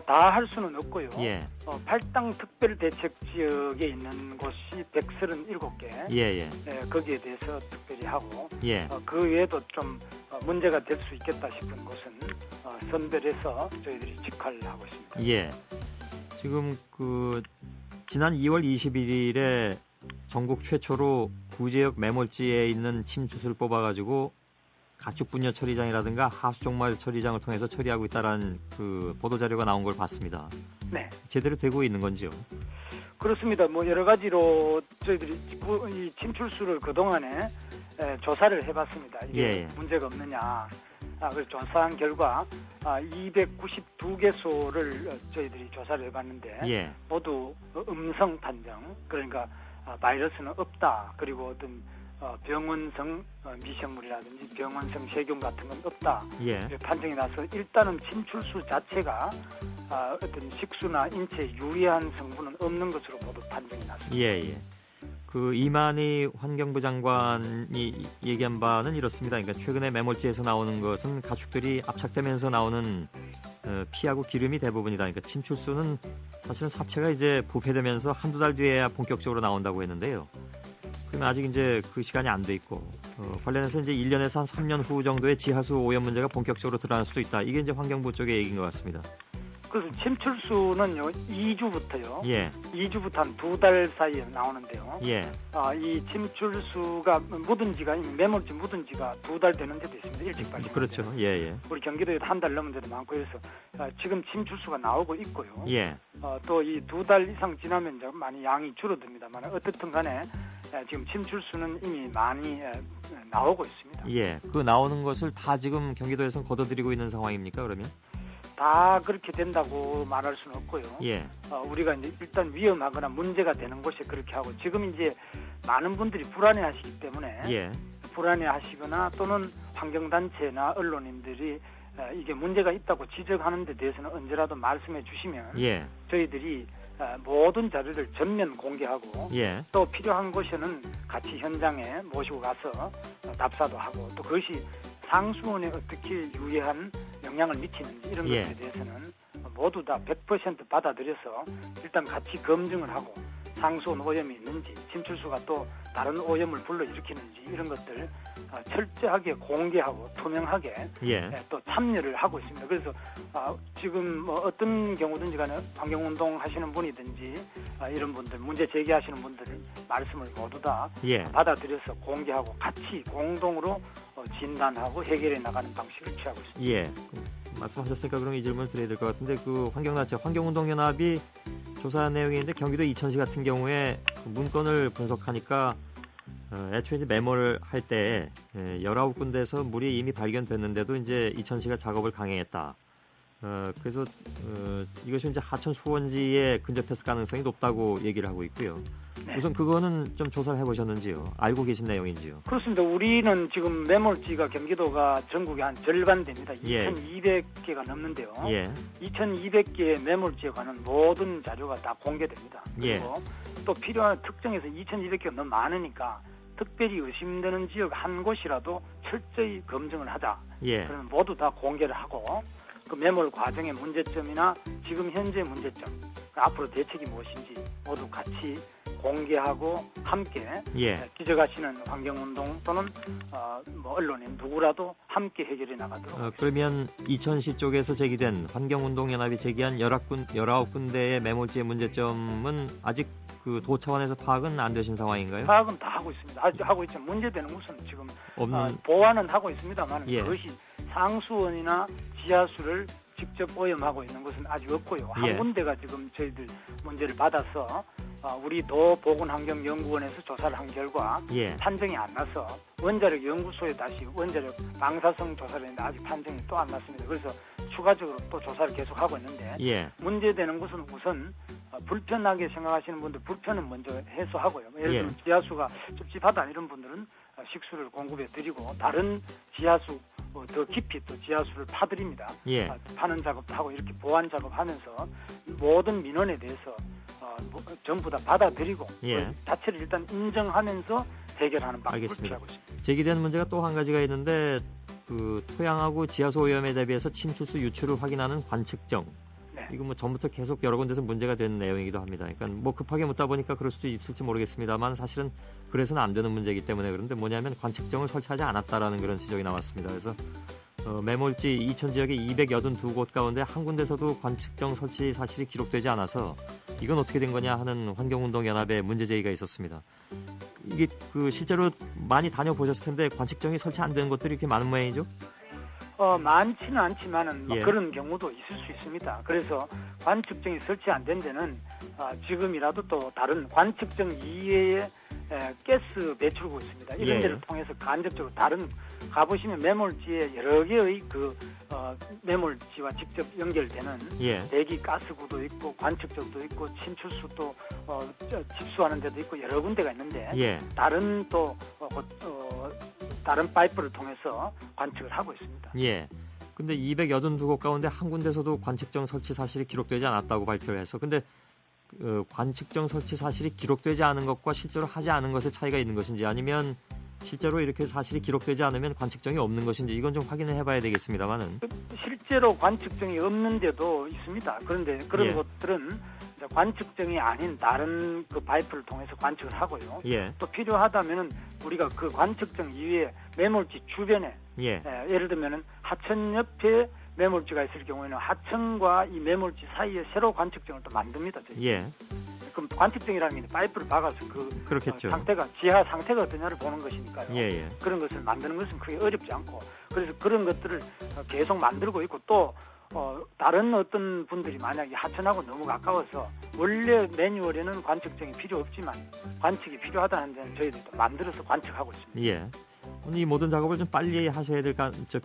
다 할 수는 없고요. 예. 팔당 특별대책지역에 있는 곳이 137개. 예. 거기에 대해서 특별히 하고. 예. 그 외에도 좀 문제가 될 수 있겠다 싶은 곳은 선별해서 저희들이 직할하고 있습니다. 예. 지금 지난 2월 21일에 전국 최초로 구제역 매몰지에 있는 침추수를 뽑아가지고 가축 분뇨 처리장이라든가 하수종말 처리장을 통해서 처리하고 있다라는 그 보도 자료가 나온 걸 봤습니다. 네. 제대로 되고 있는 건지요? 그렇습니다. 뭐 여러 가지로 저희들이 이 침출수를 그 동안에 조사를 해봤습니다. 이게 문제가 없느냐. 그래서 조사한 결과 292개소를 저희들이 조사를 해봤는데 모두 음성 판정. 그러니까 바이러스는 없다. 그리고 어떤 병원성 미생물이라든지 병원성 세균 같은 건 없다. 판정이 나서 일단은 침출수 자체가 어떤 식수나 인체에 유해한 성분은 없는 것으로 모두 판정이 났습니다. 그 이만희 환경부 장관이 얘기한 바는 이렇습니다. 그러니까 최근에 매몰지에서 나오는 것은 가축들이 압착되면서 나오는 피하고 기름이 대부분이다. 그러니까 침출수는 사실은 사체가 이제 부패되면서 한두 달 뒤에야 본격적으로 나온다고 했는데요. 그러면 아직 이제 그 시간이 안 돼 있고 관련해서 이제 1년에서 한 3년 후 정도에 지하수 오염 문제가 본격적으로 드러날 수도 있다. 이게 이제 환경부 쪽의 얘기인 것 같습니다. 그래서 침출수는요 2주부터요. 2주부터 한 2달 사이에 나오는데요. 이 침출수가 묻은 지가 매몰지 묻은 지가 2달 되는 데도 있습니다. 일찍 발생. 그렇죠. 우리 경기도에도 한 달 넘은 데도 많고 그래서 지금 침출수가 나오고 있고요. 또 이 2달 이상 지나면 좀 많이 양이 줄어듭니다만 어떻든 간에 지금 침출수는 이미 많이 나오고 있습니다. 그 나오는 것을 다 지금 경기도에서는 걷어들이고 있는 상황입니까? 그러면? 다 그렇게 된다고 말할 수는 없고요. 우리가 이제 일단 위험하거나 문제가 되는 곳에 그렇게 하고 지금 이제 많은 분들이 불안해하시기 때문에 불안해하시거나 또는 환경단체나 언론인들이 이게 문제가 있다고 지적하는 데 대해서는 언제라도 말씀해 주시면 저희들이 모든 자료를 전면 공개하고 또 필요한 곳에는 같이 현장에 모시고 가서 답사도 하고 또 그것이 상수원에 어떻게 유해한 영향을 미치는지 이런 것에 대해서는 모두 다 100% 받아들여서 일단 같이 검증을 하고 상수원 오염이 있는지 침출수가 또 다른 오염을 불러일으키는지 이런 것들 철저하게 공개하고 투명하게 또 참여를 하고 있습니다. 그래서 지금 뭐 어떤 경우든지 간에 환경운동 하시는 분이든지 이런 분들 문제 제기하시는 분들 말씀을 모두 다 받아들여서 공개하고 같이 공동으로 진단하고 해결해 나가는 방식을 취하고 있습니다. 말씀하셨으니까 그럼 이 질문을 드려야 될 것 같은데 그 환경단체 환경운동연합이 조사 내용인데 경기도 이천시 같은 경우에 문건을 분석하니까 애초에 이제 매몰을 할 때 19군데에서 물이 이미 발견됐는데도 이제 이천시가 작업을 강행했다. 그래서 이것이 이제 하천 수원지에 근접했을 가능성이 높다고 얘기를 하고 있고요. 우선 그거는 좀 조사를 해보셨는지요? 알고 계신 내용인지요? 그렇습니다. 우리는 지금 매몰지가 경기도가 전국에 한 절반 됩니다. 2,200개가 넘는데요. 2,200개의 매몰지에 관한 모든 자료가 다 공개됩니다. 그리고 또 필요한 특정해서 2,200개가 너무 많으니까 특별히 의심되는 지역 한 곳이라도 철저히 검증을 하자. 그러면 모두 다 공개를 하고 그 매몰 과정의 문제점이나 지금 현재 문제점, 앞으로 대책이 무엇인지 모두 같이 공개하고 함께 기적하시는 환경운동 또는 뭐 언론인 누구라도 함께 해결해 나가도록 그러면 이천시 쪽에서 제기된 환경운동연합이 제기한 19군데의 매몰지의 문제점은 아직 그 도 차원에서 파악은 안 되신 상황인가요? 파악은 다 하고 있습니다. 아직 하고 있지만 문제되는 것은 지금 보완은 하고 있습니다만 그것이 상수원이나 지하수를 직접 오염하고 있는 것은 아직 없고요. 한 군데가 지금 저희들 문제를 받아서 우리 도보건환경연구원에서 조사를 한 결과 판정이 안 나서 원자력 연구소에 다시 원자력 방사성 조사를 했는데 아직 판정이 또 안 났습니다. 그래서 추가적으로 또 조사를 계속하고 있는데 문제되는 것은 우선 불편하게 생각하시는 분들 불편은 먼저 해소하고요. 예를 들면 지하수가 찝찝하다 이런 분들은 식수를 공급해 드리고 다른 지하수 더 깊이 또 지하수를 파드립니다. 파는 작업도 하고 이렇게 보완 작업하면서 모든 민원에 대해서 전부 다 받아들이고 그 자체를 일단 인정하면서 해결하는 방법을 취하고 있습니다. 제기된 문제가 또 한 가지가 있는데 그 토양하고 지하수 오염에 대비해서 침출수 유출을 확인하는 관측정. 이거 뭐 전부터 계속 여러 군데서 문제가 된 내용이기도 합니다. 그러니까 뭐 급하게 묻다 보니까 그럴 수도 있을지 모르겠습니다만 사실은 그래서는 안 되는 문제이기 때문에 그런데 뭐냐면 관측정을 설치하지 않았다라는 그런 지적이 나왔습니다. 그래서 매몰지 이천 지역의 282곳 가운데 한 군데서도 관측정 설치 사실이 기록되지 않아서 이건 어떻게 된 거냐 하는 환경운동연합의 문제 제기가 있었습니다. 이게 그 실제로 많이 다녀보셨을 텐데 관측정이 설치 안 된 곳들이 이렇게 많은 모양이죠? 많지는 않지만은 그런 경우도 있을 수 있습니다. 그래서 관측정이 설치 안 된 데는 지금이라도 또 다른 관측정 이외에 가스 배출구 있습니다. 이런 데를 통해서 간접적으로 다른 가보시면 매몰지에 여러 개의 그 매몰지와 직접 연결되는 대기 가스구도 있고 관측정도 있고 침출수도 집수하는 데도 있고 여러 군데가 있는데 다른 또 다른 파이프를 통해서 관측을 하고 있습니다. 근데 282곳 가운데 한 군데서도 관측정 설치 사실이 기록되지 않았다고 발표를 해서 근데 관측정 설치 사실이 기록되지 않은 것과 실제로 하지 않은 것의 차이가 있는 것인지 아니면 실제로 이렇게 사실이 기록되지 않으면 관측정이 없는 것인지 이건 좀 확인을 해봐야 되겠습니다만은 실제로 관측정이 없는데도 있습니다. 그런데 그런 것들은 관측정이 아닌 다른 그 파이프를 통해서 관측을 하고요. 또 필요하다면은 우리가 그 관측정 이외에 매몰지 주변에 예를 들면은 하천 옆에 매몰지가 있을 경우에는 하천과 이 매몰지 사이에 새로 관측정을 또 만듭니다. 그럼 관측정이라는 게 파이프를 박아서 그렇겠죠. 상태가 지하 상태가 어떠냐를 보는 것이니까요. 그런 것을 만드는 것은 크게 어렵지 않고 그래서 그런 것들을 계속 만들고 있고 또 다른 어떤 분들이 만약에 하천하고 너무 가까워서 원래 매뉴얼에는 관측정이 필요 없지만 관측이 필요하다는 데는 저희들도 만들어서 관측하고 있습니다. 이 모든 작업을 좀 빨리 하셔야 될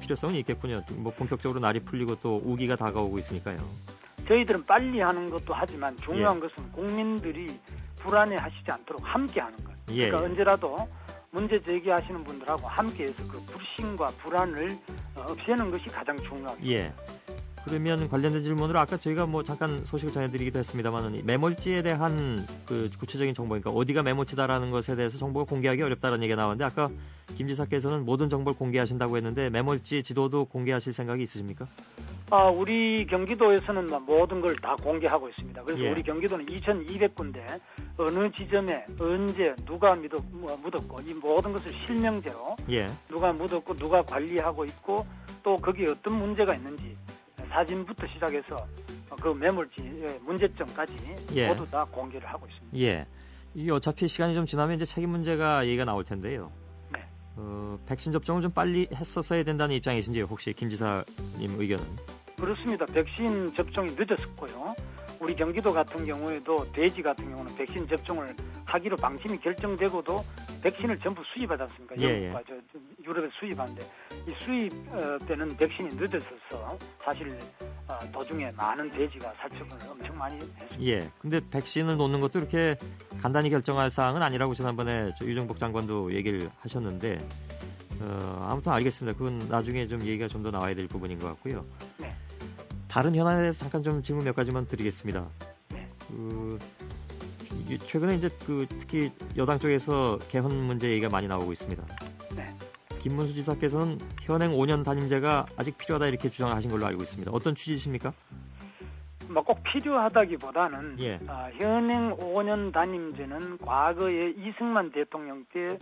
필요성이 있겠군요. 뭐 본격적으로 날이 풀리고 또 우기가 다가오고 있으니까요. 저희들은 빨리 하는 것도 하지만 중요한 것은 국민들이 불안해하시지 않도록 함께 하는 것. 그러니까 언제라도 문제 제기하시는 분들하고 함께해서 그 불신과 불안을 없애는 것이 가장 중요합니다. 그러면 관련된 질문으로 아까 저희가 뭐 잠깐 소식을 전해드리기도 했습니다만 매몰지에 대한 그 구체적인 정보, 그러니까 어디가 매몰지다라는 것에 대해서 정보가 공개하기 어렵다는 얘기가 나왔는데 아까 김 지사께서는 모든 정보를 공개하신다고 했는데 매몰지 지도도 공개하실 생각이 있으십니까? 우리 경기도에서는 모든 걸 다 공개하고 있습니다. 그래서 우리 경기도는 2,200군데 어느 지점에 언제 누가 묻었고 이 모든 것을 실명제로 누가 묻었고 누가 관리하고 있고 또 거기에 어떤 문제가 있는지 사진부터 시작해서 그 매몰지의 문제점까지 모두 다 공개를 하고 있습니다. 이 어차피 시간이 좀 지나면 이제 책임 문제가 얘기가 나올 텐데요. 백신 접종을 좀 빨리 했었어야 된다는 입장이신지 혹시 김 지사님 의견은? 그렇습니다. 백신 접종이 늦었었고요. 우리 경기도 같은 경우에도 돼지 같은 경우는 백신 접종을 하기로 방침이 결정되고도 백신을 전부 수입하지 않습니까? 영국과 유럽에 수입하는데 이 수입 때는 백신이 늦었어서 사실 도중에 많은 돼지가 살처분을 엄청 많이 했습니다. 근데 백신을 놓는 것도 이렇게 간단히 결정할 사항은 아니라고 지난번에 유정복 장관도 얘기를 하셨는데 아무튼 알겠습니다. 그건 나중에 좀 얘기가 좀 더 나와야 될 부분인 것 같고요. 다른 현안에 대해서 잠깐 좀 질문 몇 가지만 드리겠습니다. 최근에 이제 특히 여당 쪽에서 개헌 문제 얘기가 많이 나오고 있습니다. 김문수 지사께서는 현행 5년 단임제가 아직 필요하다 이렇게 주장하신 걸로 알고 있습니다. 어떤 취지십니까? 뭐 꼭 필요하다기보다는 예. 현행 5년 단임제는 과거에 이승만 대통령 때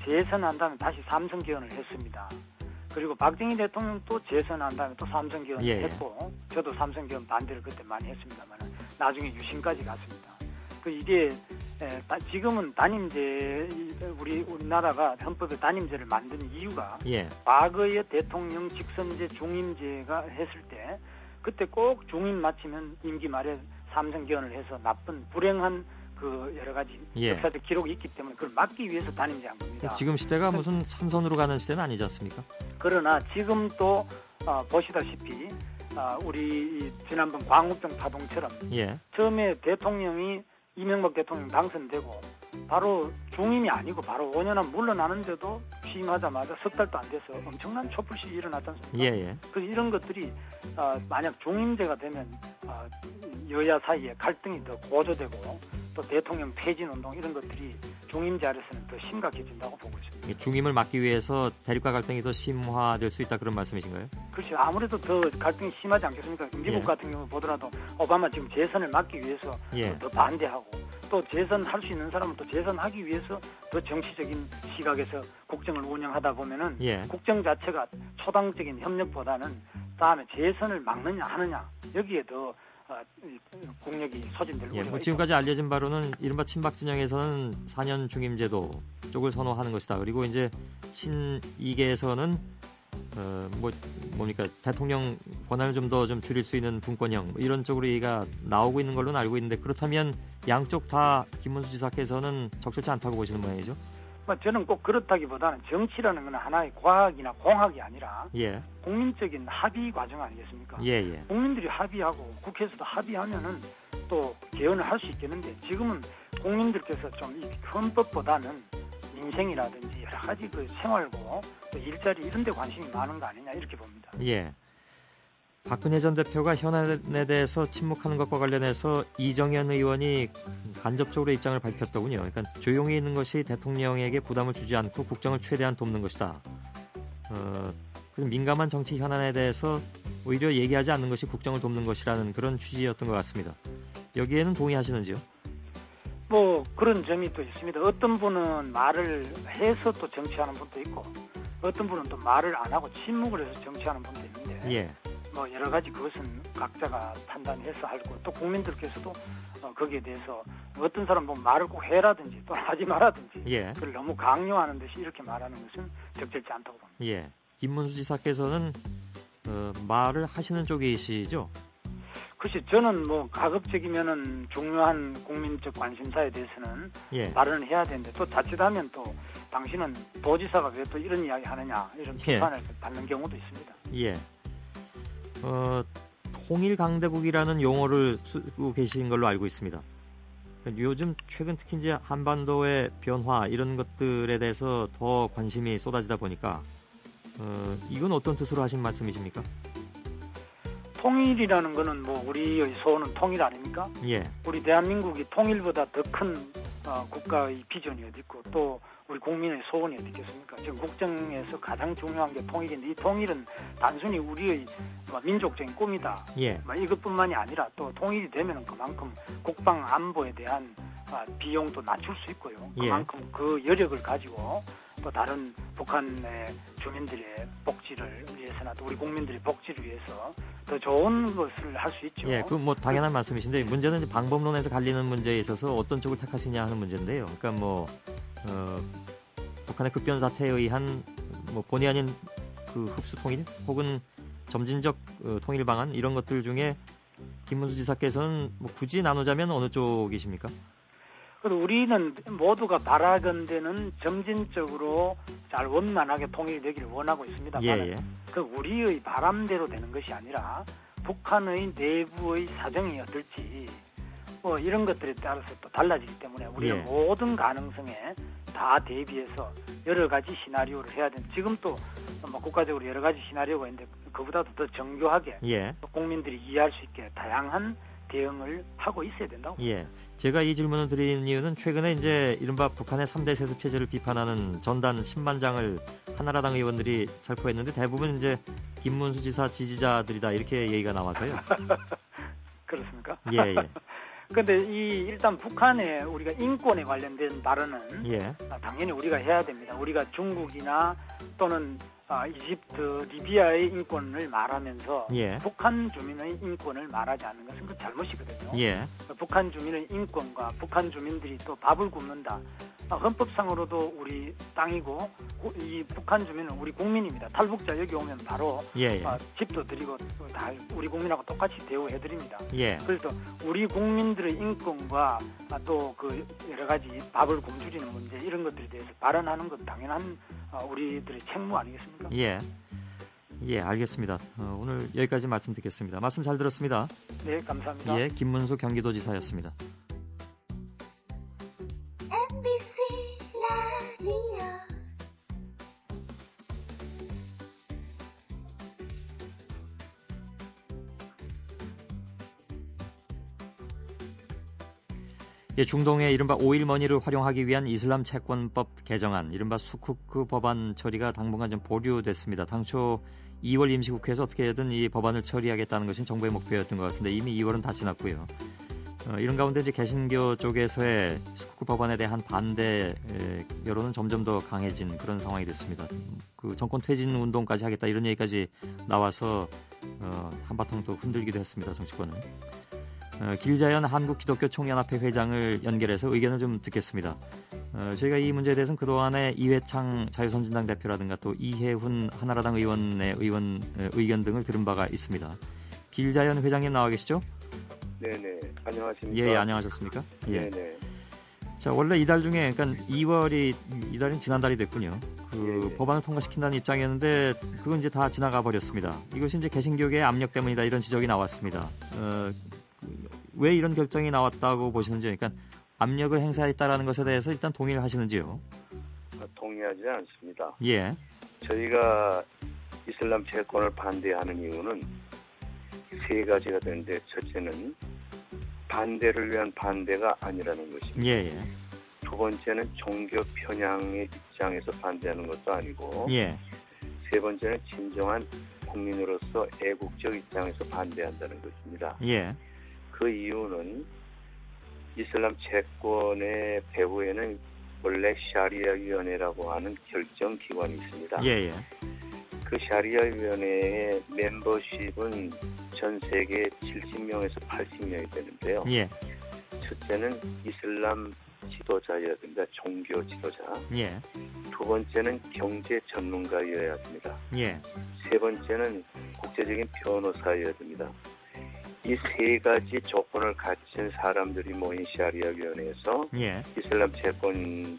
재선한 다음에 다시 3선 개헌을 했습니다. 그리고 박정희 대통령도 재선한 다음에 또 3선 개헌을 예. 했고 저도 3선 개헌 반대를 그때 많이 했습니다만 나중에 유신까지 갔습니다. 이게 지금은 단임제 우리나라가 헌법에 단임제를 만든 이유가 예. 과거에 대통령 직선제 중임제가 했을 때 그때 꼭 중임 마치면 임기 말에 3선 개헌을 해서 나쁜 불행한 그 여러 가지 예. 역사적 기록이 있기 때문에 그걸 막기 위해서 단임제 한 겁니다. 지금 시대가 무슨 3선으로 가는 시대는 아니지 않습니까? 그러나 지금 또 보시다시피 우리 지난번 광우병 파동처럼 예. 처음에 대통령이 이명박 대통령 당선되고 바로 중임이 아니고 바로 5년 안 물러나는데도 취임하자마자 석 달도 안 돼서 엄청난 촛불식이 일어났지 않습니까? 예. 그래서 이런 것들이 만약 중임제가 되면 여야 사이에 갈등이 더 고조되고 또 대통령 퇴진 운동 이런 것들이 중임제 아래서는 더 심각해진다고 보고 있습니다. 중임을 막기 위해서 대립과 갈등이 더 심화될 수 있다 그런 말씀이신가요? 그렇죠. 아무래도 더 갈등이 심하지 않겠습니까? 미국 예. 같은 경우 보더라도 오바마 지금 재선을 막기 위해서 예. 더 반대하고 또 재선할 수 있는 사람은 또 재선하기 위해서 더 정치적인 시각에서 국정을 운영하다 보면은 예. 국정 자체가 초당적인 협력보다는 다음에 재선을 막느냐 하느냐 여기에 더 국력이 소진될 예, 우려가 뭐 지금까지 알려진 바로는 이른바 친박 진영에서는 4년 중임제도 쪽을 선호하는 것이다. 그리고 이제 친이계에서는 뭡니까 대통령 권한을 좀 더 좀 줄일 수 있는 분권형 이런 쪽으로 얘기가 나오고 있는 걸로는 알고 있는데 그렇다면 양쪽 다 김문수 지사께서는 적절치 않다고 보시는 모양이죠? 저는 꼭 그렇다기보다는 정치라는 건 하나의 과학이나 공학이 아니라 예. 국민적인 합의 과정 아니겠습니까? 예. 국민들이 합의하고 국회에서도 합의하면은 또 개헌을 할 수 있겠는데 지금은 국민들께서 좀 이 헌법보다는 민생이라든지 여러 가지 그 생활고 또 일자리 이런 데 관심이 많은 거 아니냐 이렇게 봅니다. 예. 박근혜 전 대표가 현안에 대해서 침묵하는 것과 관련해서 이정현 의원이 간접적으로 입장을 밝혔더군요. 그러니까 조용히 있는 것이 대통령에게 부담을 주지 않고 국정을 최대한 돕는 것이다. 그래서 민감한 정치 현안에 대해서 오히려 얘기하지 않는 것이 국정을 돕는 것이라는 그런 취지였던 것 같습니다. 여기에는 동의하시는지요? 뭐 그런 점이 또 있습니다. 어떤 분은 말을 해서 또 정치하는 분도 있고 어떤 분은 또 말을 안 하고 침묵을 해서 정치하는 분도 있는데 예. 뭐 여러 가지 그것은 각자가 판단해서 할고 또 국민들께서도 거기에 대해서 어떤 사람 보면 말을 꼭 해라든지 또 하지 말라든지 예. 그걸 너무 강요하는 듯이 이렇게 말하는 것은 적절치 않다고 봅니다. 예. 김문수 지사께서는 말을 하시는 쪽이시죠? 글쎄 저는 뭐 가급적이면은 중요한 국민적 관심사에 대해서는 예. 발언을 해야 되는데 또 자칫하면 또 당신은 도지사가 왜 또 이런 이야기 하느냐 이런 비판을 받는 경우도 있습니다. 예. 통일 강대국이라는 용어를 쓰고 계신 걸로 알고 있습니다. 요즘 최근 특히 이제 한반도의 변화 이런 것들에 대해서 더 관심이 쏟아지다 보니까 이건 어떤 뜻으로 하신 말씀이십니까? 통일이라는 거는 뭐 우리의 소원은 통일 아닙니까? 예. 우리 대한민국이 통일보다 더 큰 국가의 비전이 어디 있고 또 우리 국민의 소원이 어디 있겠습니까? 지금 국정에서 가장 중요한 게 통일인데 이 통일은 단순히 우리의 민족적인 꿈이다. 예. 이것뿐만이 아니라 또 통일이 되면 그만큼 국방 안보에 대한 비용도 낮출 수 있고요. 그만큼 그 여력을 가지고 또 다른 북한의 주민들의 복지를 위해서나 또 우리 국민들의 복지를 위해서 더 좋은 것을 할 수 있죠. 예, 그 뭐 당연한 말씀이신데 문제는 이제 방법론에서 갈리는 문제에 있어서 어떤 쪽을 택하시냐 하는 문제인데요. 그러니까 뭐 북한의 급변 사태에 의한 뭐 본의 아닌 그 흡수 통일 혹은 점진적 통일 방안 이런 것들 중에 김문수 지사께서는 뭐 굳이 나누자면 어느 쪽이십니까? 우리는 모두가 바라건대는 점진적으로 잘 원만하게 통일되기를 원하고 있습니다만 예. 그 우리의 바람대로 되는 것이 아니라 북한의 내부의 사정이 어떨지 뭐 이런 것들에 따라서 또 달라지기 때문에 우리는 모든 가능성에 다 대비해서 여러 가지 시나리오를 해야 되는 지금 또 뭐 국가적으로 여러 가지 시나리오가 있는데 그보다도 더 정교하게 국민들이 이해할 수 있게 다양한 대응을 하고 있어야 된다고. 예. 제가 이 질문을 드린 이유는 최근에 이제 이른바 북한의 3대 세습 체제를 비판하는 전단 10만 장을 한나라당 의원들이 살포했는데 대부분 이제 김문수 지사 지지자들이다 이렇게 얘기가 나와서요. 그렇습니까? 예, 예. 근데 일단 북한의 우리가 인권에 관련된 발언은 예. 당연히 우리가 해야 됩니다. 우리가 중국이나 또는 이집트, 리비아의 인권을 말하면서 예. 북한 주민의 인권을 말하지 않는 것은 그 잘못이거든요. 예. 북한 주민의 인권과 북한 주민들이 또 밥을 굶는다. 헌법상으로도 우리 땅이고 이 북한 주민은 우리 국민입니다. 탈북자 여기 오면 바로 예, 예. 집도 드리고 다 우리 국민하고 똑같이 대우해드립니다. 예. 그래서 우리 국민들의 인권과 또 그 여러 가지 밥을 굶주리는 문제 이런 것들에 대해서 발언하는 건 당연한 우리들의 책무 아니겠습니까? 예. 예, 알겠습니다. 오늘 여기까지 말씀 듣겠습니다. 말씀 잘 들었습니다. 네, 감사합니다. 예, 김문수 경기도지사였습니다. MBC 라디오 예, 중동의 이른바 오일머니를 활용하기 위한 이슬람 채권법 개정안, 이른바 수쿠크 법안 처리가 당분간 좀 보류됐습니다. 당초 2월 임시국회에서 어떻게든 이 법안을 처리하겠다는 것이 정부의 목표였던 것 같은데 이미 2월은 다 지났고요. 이런 가운데 이제 개신교 쪽에서의 수쿠크 법안에 대한 반대 여론은 점점 더 강해진 그런 상황이 됐습니다. 그 정권 퇴진 운동까지 하겠다 이런 얘기까지 나와서 한바탕 또 흔들기도 했습니다. 정치권은. 길자연 한국기독교총연합회 회장을 연결해서 의견을 좀 듣겠습니다. 저희가 이 문제에 대해서는 그동안에 이회창 자유선진당 대표라든가 또 이해훈 한나라당 의원의 의견 등을 들은 바가 있습니다. 길자연 회장님 나와 계시죠? 네네, 안녕하십니까? 예, 안녕하셨습니까? 예. 네네. 자, 원래 이달 중에, 그러니까 이달은 지난달이 됐군요. 그 법안을 통과시킨다는 입장이었는데 그건 이제 다 지나가 버렸습니다. 이것이 이제 개신교계의 압력 때문이다 이런 지적이 나왔습니다. 왜 이런 결정이 나왔다고 보시는지, 그러니까 압력을 행사했다라는 것에 대해서 일단 동의를 하시는지요? 동의하지 않습니다. 예. 저희가 이슬람 채권을 반대하는 이유는 세 가지가 되는데, 첫째는 반대를 위한 반대가 아니라는 것입니다. 예, 예. 두 번째는 종교 편향의 입장에서 반대하는 것도 아니고, 예. 세 번째는 진정한 국민으로서 애국적 입장에서 반대한다는 것입니다. 예. 그 이유는 이슬람 채권의 배후에는 원래 샤리아 위원회라고 하는 결정 기관이 있습니다. 예, 예. 그 샤리아 위원회의 멤버십은 전 세계 70명에서 80명이 되는데요. 예. 첫째는 이슬람 지도자여야 됩니다. 종교 지도자. 예. 두 번째는 경제 전문가여야 합니다. 예. 세 번째는 국제적인 변호사여야 됩니다. 이 세 가지 조건을 갖춘 사람들이 모인 샤리아 위원회에서 예. 이슬람 채권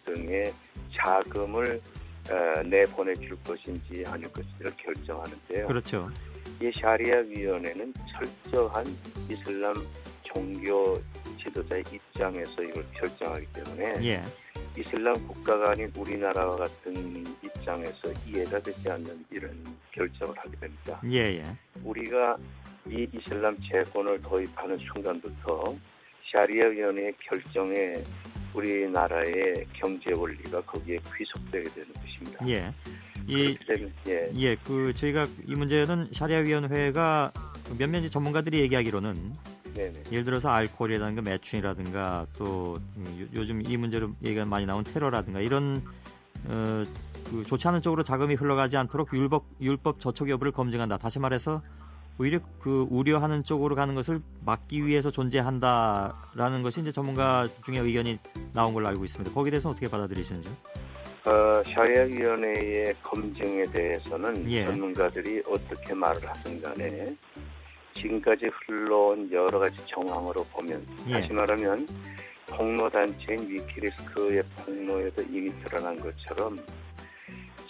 등의 자금을 내보내줄 것인지 아닐 것인지를 결정하는데요. 그렇죠. 이 샤리아 위원회는 철저한 이슬람 종교 지도자의 입장에서 이걸 결정하기 때문에 예. 이슬람 국가가 아닌 우리나라와 같은 입장에서 이해가 되지 않는 이런 결정을 하게 됩니다. 예, 예. 우리가 이 이슬람 채권을 도입하는 순간부터 샤리아 위원회의 결정에 우리나라의 경제 원리가 거기에 귀속되게 되는 것입니다. 예. 예. 그 저희가 이 문제는 샤리아 위원회가 몇몇 전문가들이 얘기하기로는 네네. 예를 들어서 알코올이라든가 매춘이라든가 또 요즘 이 문제로 얘기가 많이 나온 테러라든가 이런 그 좋지 않은 쪽으로 자금이 흘러가지 않도록 율법 저촉 여부를 검증한다. 다시 말해서 오히려 그 우려하는 쪽으로 가는 것을 막기 위해서 존재한다라는 것이 이제 전문가 중에 의견이 나온 걸로 알고 있습니다. 거기에 대해서는 어떻게 받아들이시는지요? 샤리아 위원회의 검증에 대해서는 예. 전문가들이 어떻게 말을 하든 간에 지금까지 흘러온 여러 가지 정황으로 보면 예. 다시 말하면 폭로단체인 위키리스크의 폭로에도 이미 드러난 것처럼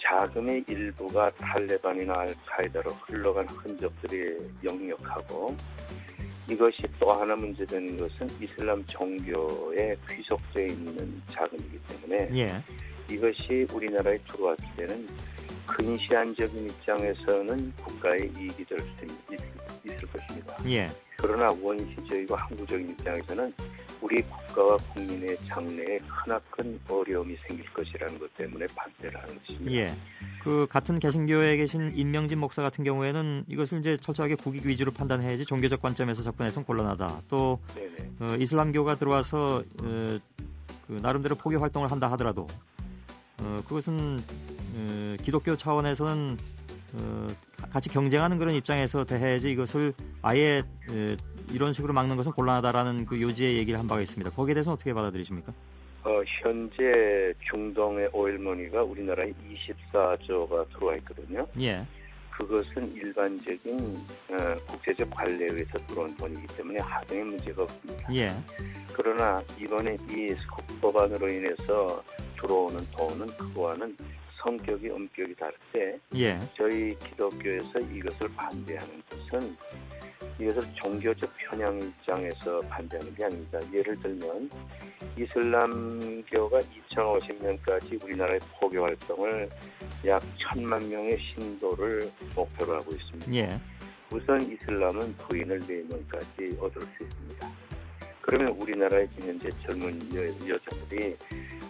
자금의 일부가 탈레반이나 알카에다로 흘러간 흔적들이 역력하고 이것이 또 하나 문제되는 것은 이슬람 종교에 귀속되어 있는 자금이기 때문에 예. 이것이 우리나라에 들어왔을 때는 근시안적인 입장에서는 국가의 이익이 될 수 있을 것입니다. 예. 그러나 원시적이고 항구적인 입장에서는 우리 국가와 국민의 장래에 크나큰 어려움이 생길 것이라는 것 때문에 반대를 하는 것입니다. 예. 그 같은 개신교에 계신 임명진 목사 같은 경우에는 이것을 이제 철저하게 국익 위주로 판단해야지 종교적 관점에서 접근해서는 곤란하다. 또 이슬람교가 들어와서 그 나름대로 포교 활동을 한다 하더라도 그것은 기독교 차원에서는 같이 경쟁하는 그런 입장에서 대해야지 이것을 아예 이런 식으로 막는 것은 곤란하다라는 그 요지의 얘기를 한 바가 있습니다. 거기에 대해서는 어떻게 받아들이십니까? 현재 중동의 오일머니가 우리나라에 24조가 들어와 있거든요. 예. 그것은 일반적인 국제적 관례에 의해서 들어온 돈이기 때문에 하등의 문제가 없습니다. 예. 그러나 이번에 이 스코프 법안으로 인해서 들어오는 돈은 그거와는 성격이 엄격이 다를 때 저희 기독교에서 이것을 반대하는 것은 이것을 종교적 편향 입장에서 반대하는 게 아닙니다. 예를 들면 이슬람교가 2050년까지 우리나라의 포교 활동을 약 1,000만 명의 신도를 목표로 하고 있습니다. 우선 이슬람은 부인을 4명까지 얻을 수 있습니다. 그러면 우리나라의 현재 젊은 여자들이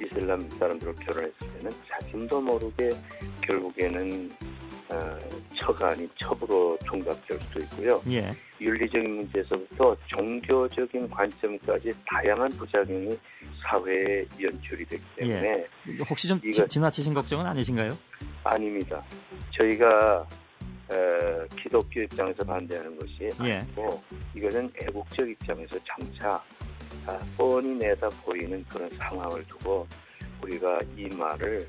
이슬람 사람들과 결혼했을 때는 자신도 모르게 결국에는 처가 아닌 첩으로 총각될 수도 있고요. 윤리적인 문제에서부터 종교적인 관점까지 다양한 부작용이 사회에 연출이 되기 때문에 혹시 좀 지나치신 걱정은 아니신가요? 아닙니다. 저희가 기독교 입장에서 반대하는 것이 아니고 이것은 애국적 입장에서 장차 뻔히 내다 보이는 그런 상황을 두고 우리가 이 말을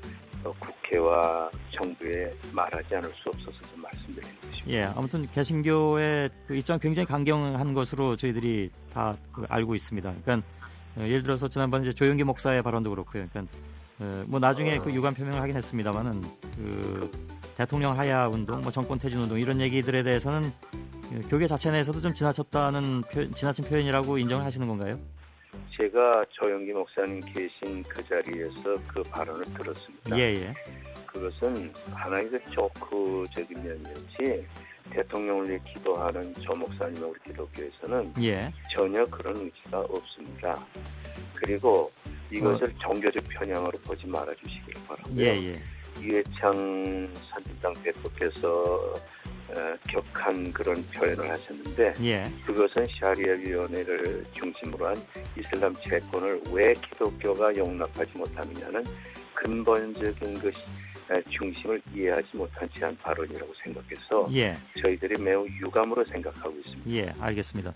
국회와 정부에 말하지 않을 수 없어서 좀 말씀드리는 것입니다. 아무튼 개신교의 그 입장 굉장히 강경한 것으로 저희들이 다 알고 있습니다. 그러니까 예를 들어서 지난번 이제 조영기 목사의 발언도 그렇고요. 그러니까 뭐 나중에 그 유감 표명을 하긴 했습니다만은 그 대통령 하야 운동, 뭐 정권 퇴진 운동 이런 얘기들에 대해서는 교계 자체 내에서도 좀 지나친 표현이라고 인정을 하시는 건가요? 제가 조영기 목사님 계신 그 자리에서 그 발언을 들었습니다. 그것은 하나의 그 조크적인 면이었지 대통령을 위해 기도하는 조 목사님과 우리 기독교에서는 전혀 그런 의지가 없습니다. 그리고 이것을 종교적 편향으로 보지 말아주시길 바라고요. 이회창 산진당 대표께서 격한 그런 표현을 하셨는데 그것은 샤리아위원회를 중심으로 한 이슬람 채권을 왜 기독교가 용납하지 못하느냐는 근본적인 것이 중심을 이해하지 못한 채 한 발언이라고 생각해서 저희들이 매우 유감으로 생각하고 있습니다. 알겠습니다.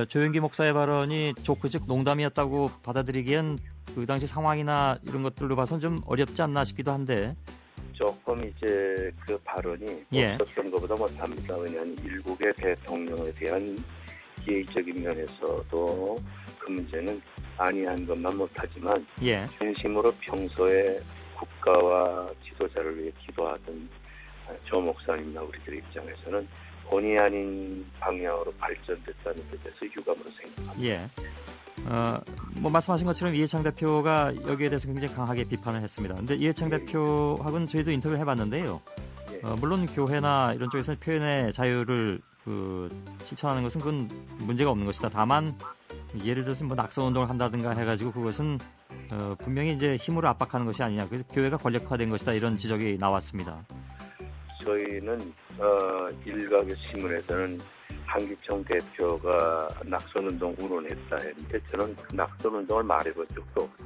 조영기 목사의 발언이 조크 즉 농담이었다고 받아들이기엔 그 당시 상황이나 이런 것들로 봐서는 좀 어렵지 않나 싶기도 한데 조금 이제 그 발언이 없었던 것보다 못합니다. 왜냐하면 일국의 대통령에 대한 예의적인 면에서도 그 문제는 아니한 것만 못하지만 진심으로 평소에 국가와 지도자를 위해 기도하던 조 목사님이나 우리들 입장에서는 본의 아닌 방향으로 발전됐다는 데 대해서 유감으로 생각합니다. 뭐 말씀하신 것처럼 이해창 대표가 여기에 대해서 굉장히 강하게 비판을 했습니다. 근데 이해창 대표하고는 저희도 인터뷰를 해봤는데요. 물론 교회나 이런 쪽에서는 표현의 자유를 실천하는 것은 그건 문제가 없는 것이다. 다만 예를 들어서 뭐 낙선 운동을 한다든가 해가지고 그것은 분명히 이제 힘으로 압박하는 것이 아니냐. 그래서 교회가 권력화된 것이다. 이런 지적이 나왔습니다. 저희는 일각의 신문에서는 한기총 대표가 낙선운동 운운했다 했는데 저는 그 낙선운동을 말해본 적도 없고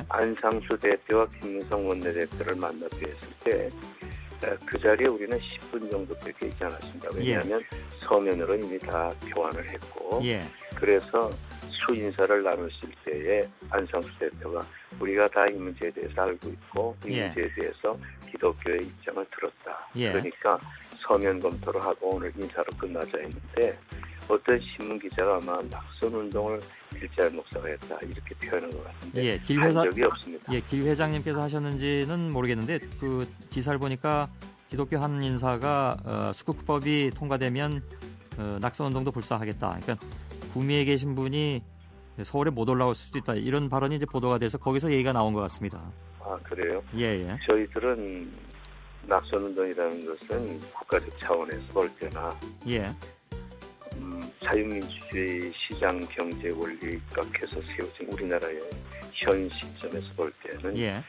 안상수 대표와 김무성 원내대표를 만나 뵀을 때 그 자리에 우리는 10분 정도밖에 있지 않았습니다. 왜냐하면 서면으로 이미 다 교환을 했고 그래서 수인사를 나누실 때에 안상수 대표가 우리가 다 이 문제에 대해서 알고 있고 이 문제에 대해서 기독교의 입장을 들었다. 그러니까 서면 검토를 하고 오늘 인사로 끝나자 했는데 어떤 신문 기자가 아마 낙선운동을 길자연 목사가 했다 이렇게 표현한 것 같은데 한 적이 없습니다. 길 회장님께서 하셨는지는 모르겠는데 그 기사를 보니까 기독교 한 인사가 수국법이 통과되면 낙선운동도 불사하겠다. 그러니까 구미에 계신 분이 서울에 못 올라올 수도 있다. 이런 발언이 이제 보도가 돼서 거기서 얘기가 나온 것 같습니다. 아 그래요? 저희들은 낙선운동이라는 것은 국가적 차원에서 볼 때나 자유민주주의 시장 경제 원리 각해서 세워진 우리나라의 현 시점에서 볼 때는 예.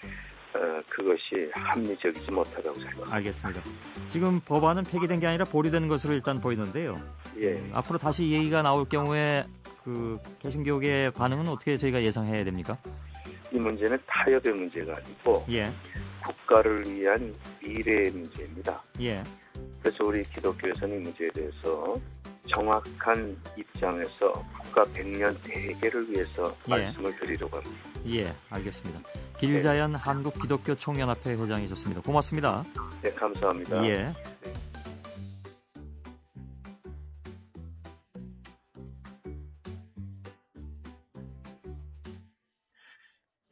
그것이 합리적이지 못하다고 생각합니다. 알겠습니다. 지금 법안은 폐기된 게 아니라 보류된 것으로 일단 보이는데요. 예. 앞으로 다시 얘기가 나올 경우에 그 개신교계의 반응은 어떻게 저희가 예상해야 됩니까? 이 문제는 타협의 문제가 아니고 예. 국가를 위한 미래의 문제입니다. 예. 그래서 우리 기독교에서는 이 문제에 대해서 정확한 입장에서 국가 100년 대계를 위해서 말씀을 드리려고 합니다. 예, 알겠습니다. 길자연 한국기독교총연합회 회장이셨습니다. 고맙습니다. 네, 감사합니다. 예.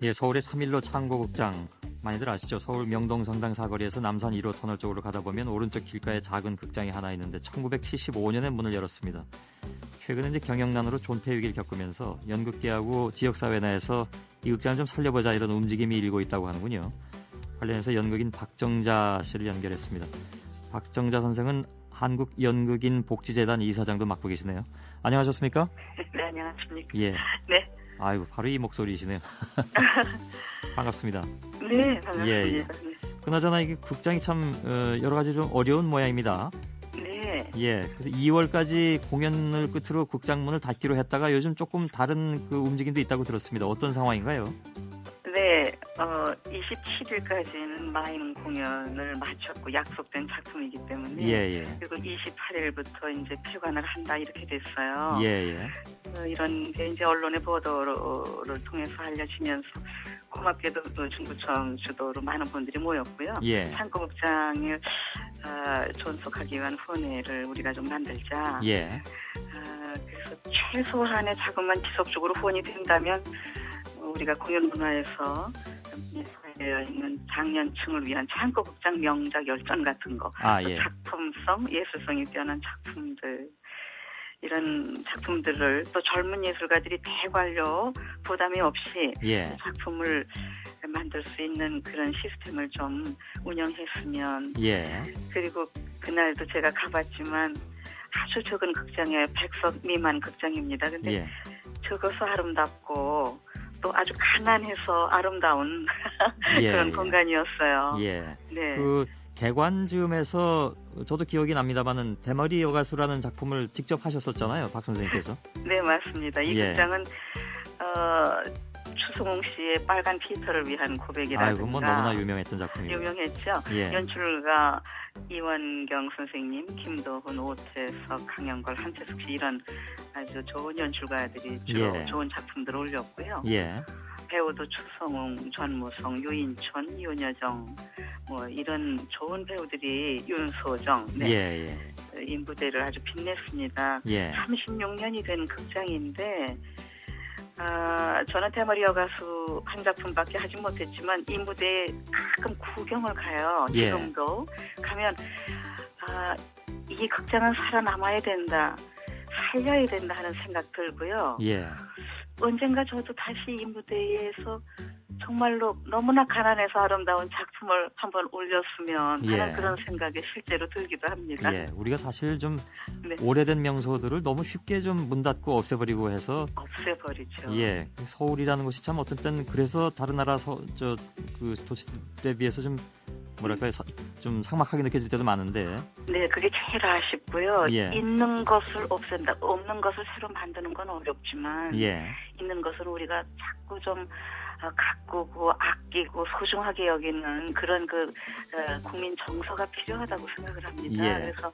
예, 서울의 3.15 창고극장 많이들 아시죠? 서울 명동성당 사거리에서 남산 1호 터널 쪽으로 가다 보면 오른쪽 길가에 작은 극장이 하나 있는데 1975년에 문을 열었습니다. 최근에 이제 경영난으로 존폐 위기를 겪으면서 연극계하고 지역사회 내에서 이 극장을 좀 살려보자 이런 움직임이 일고 있다고 하는군요. 관련해서 연극인 박정자 씨를 연결했습니다. 박정자 선생은 한국연극인 복지재단 이사장도 맡고 계시네요. 안녕하셨습니까? 네, 안녕하십니까? 예. 네. 아이고, 바로 이 목소리이시네요. 반갑습니다. 네, 반갑습니다. 예, 예. 그나저나 이게 극장이 참 여러 가지 좀 어려운 모양입니다. 네. 예, 그래서 2월까지 공연을 끝으로 극장 문을 닫기로 했다가 요즘 조금 다른 그 움직임도 있다고 들었습니다. 어떤 상황인가요? 네, 27일까지는 마임 공연을 마쳤고 약속된 작품이기 때문에 예, 예. 그리고 28일부터 이제 폐관을 한다 이렇게 됐어요. 예, 예. 이런 게 이제 언론의 보도를 통해서 알려지면서 고맙게도 중구청 주도로 많은 분들이 모였고요. 예. 창고극장을 존속하기 위한 후원회를 우리가 좀 만들자. 예. 그래서 최소한의 자금만 지속적으로 후원이 된다면 우리가 공연 문화에서 되어 있는 장년층을 위한 창고극장 명작 열전 같은 거, 예. 작품성, 예술성이 뛰어난 작품들 이런 작품들을 또 젊은 예술가들이 대관료 부담이 없이 예. 작품을 만들 수 있는 그런 시스템을 좀 운영했으면 예. 그리고 그날도 제가 가봤지만 아주 적은 극장이에요. 100석 미만 극장입니다. 근데 예. 적어서 아름답고 또 아주 가난해서 아름다운 예, 그런 예. 공간이었어요. 예. 네. 그 개관 즈음에서 저도 기억이 납니다만은 대머리 여가수라는 작품을 직접 하셨었잖아요, 박 선생님께서. 네, 맞습니다. 이 예. 극장은 추승웅 씨의 빨간 피터를 위한 고백이라든가 아이고, 뭐 너무나 유명했던 작품이에요. 유명했죠. 예. 연출가 이원경 선생님, 김도훈, 오태석, 강영걸, 한태숙 씨 이런 아주 좋은 연출가들이 주로 예. 좋은 작품들을 올렸고요. 예. 배우도 추성웅, 전무성, 유인촌, 윤여정 뭐 이런 좋은 배우들이 윤소정 네. 예, 예. 이 무대를 아주 빛냈습니다. 예. 36년이 된 극장인데 저는 대머리 여가수 한 작품밖에 하지 못했지만 이 무대에 가끔 구경을 가요. 예. 지금도 가면 이 극장은 살아남아야 된다, 살려야 된다 하는 생각 들고요. 예. 언젠가 저도 다시 이 무대에서 정말로 너무나 가난해서 아름다운 작품을 한번 올렸으면 하는 예. 그런 생각이 실제로 들기도 합니다. 예. 우리가 사실 좀 네. 오래된 명소들을 너무 쉽게 좀 문 닫고 없애버리고 해서 없애버리죠. 예. 서울이라는 곳이 참 어떤 때는 그래서 다른 나라 그 도시들에 비해서 좀 뭐랄까요, 좀 삭막하게 느껴질 때도 많은데. 네, 그게 제일 아쉽고요. 예. 있는 것을 없앤다, 없는 것을 새로 만드는 건 어렵지만 예. 있는 것을 우리가 자꾸 좀 가꾸고 아끼고 소중하게 여기는 그런 국민 정서가 필요하다고 생각을 합니다. 예. 그래서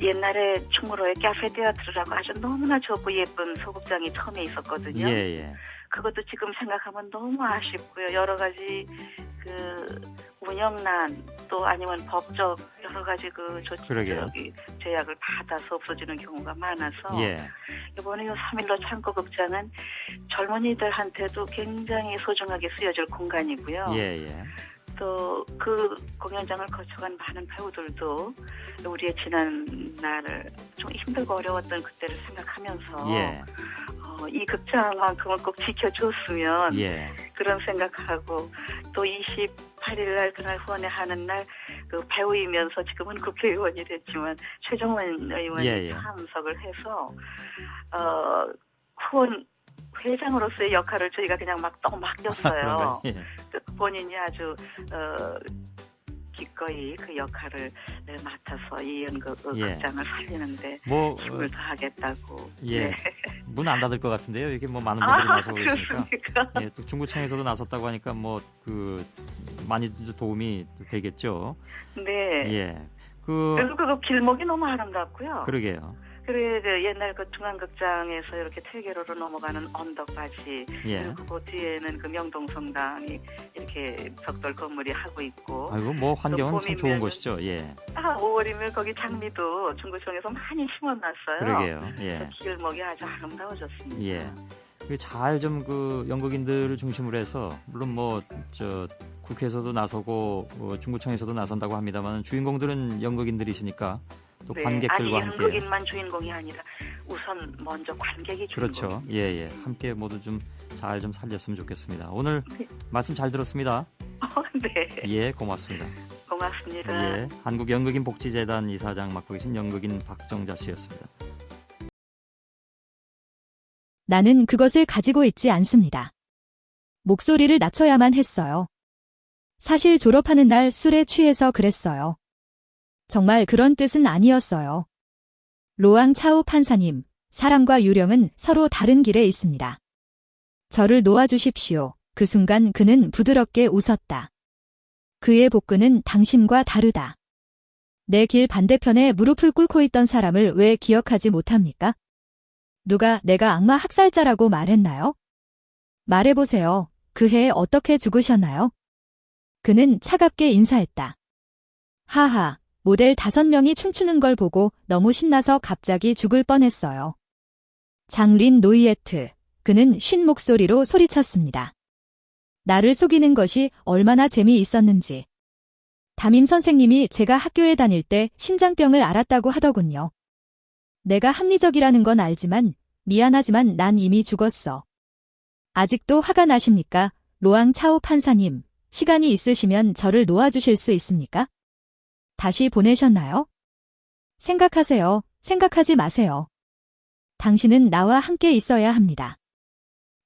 옛날에 충무로에 카페테아트라고 아주 너무나 좋고 예쁜 소극장이 처음에 있었거든요. 예, 예. 그것도 지금 생각하면 너무 아쉽고요. 여러 가지 운영난 또 아니면 법적 여러 가지 제약을 받아서 없어지는 경우가 많아서 예. 이번에 3.15 창고극장은 젊은이들한테도 굉장히 소중하게 쓰여질 공간이고요. 예, 예. 또 그 공연장을 거쳐간 많은 배우들도 우리의 지난 날을 좀 힘들고 어려웠던 그때를 생각하면서 예. 이 극장만큼은 꼭 지켜줬으면 예. 그런 생각하고 또 28일 날 그날 후원회 하는 날 그 배우이면서 지금은 국회의원이 됐지만 최정원 의원이 참석을 해서 후원 회장으로서의 역할을 저희가 그냥 막 또 맡겼어요. 본인이 아주 기꺼이 그 역할을 맡아서 이 연극극장을 살리는데 힘을 다하겠다고. 문 안 닫을 것 같은데요. 이게 뭐 많은 분들이 나서고 있으니까. 또 중구청에서도 나섰다고 하니까 뭐 많이 도움이 되겠죠. 네. 그리고 그 길목이 너무 아름답고요. 그러게요. 그래 옛날 그 중앙극장에서 이렇게 퇴계로로 넘어가는 언덕바지 그리고 그 뒤에는 그 명동성당이 이렇게 벽돌 건물이 하고 있고. 아이고 뭐 환경은 참 좋은 곳이죠. 5월이면 거기 장미도 중구청에서 많이 심어놨어요. 그러게요. 그 길목이 아주 아름다워졌습니다. 잘 좀 그 연극인들을 중심으로 해서 물론 뭐 국회에서도 나서고 중구청에서도 나선다고 합니다만 주인공들은 연극인들이시니까. 또 관객들과 함께. 연극인만 주인공이 아니라 우선 먼저 관객이 주인공. 그렇죠. 함께 모두 좀 잘 좀 살렸으면 좋겠습니다. 오늘 말씀 잘 들었습니다. 네. 고맙습니다. 고맙습니다. 한국연극인복지재단 이사장 맡고 계신 연극인 박정자 씨였습니다. 나는 그것을 가지고 있지 않습니다. 목소리를 낮춰야만 했어요. 사실 졸업하는 날 술에 취해서 그랬어요. 정말 그런 뜻은 아니었어요. 로앙 차오 판사님, 사랑과 유령은 서로 다른 길에 있습니다. 저를 놓아주십시오. 그 순간 그는 부드럽게 웃었다. 그의 복근은 당신과 다르다. 내 길 반대편에 무릎을 꿇고 있던 사람을 왜 기억하지 못합니까? 누가 내가 악마 학살자라고 말했나요? 말해보세요. 그 해에 어떻게 죽으셨나요? 그는 차갑게 인사했다. 하하. 모델 5명이 춤추는 걸 보고 너무 신나서 갑자기 죽을 뻔했어요. 장린 노이에트. 그는 쉰 목소리로 소리쳤습니다. 나를 속이는 것이 얼마나 재미있었는지. 담임 선생님이 제가 학교에 다닐 때 심장병을 앓았다고 하더군요. 내가 합리적이라는 건 알지만 미안하지만 난 이미 죽었어. 아직도 화가 나십니까? 로앙 차오 판사님, 시간이 있으시면 저를 놓아주실 수 있습니까? 다시 보내셨나요? 생각하세요. 생각하지 마세요. 당신은 나와 함께 있어야 합니다.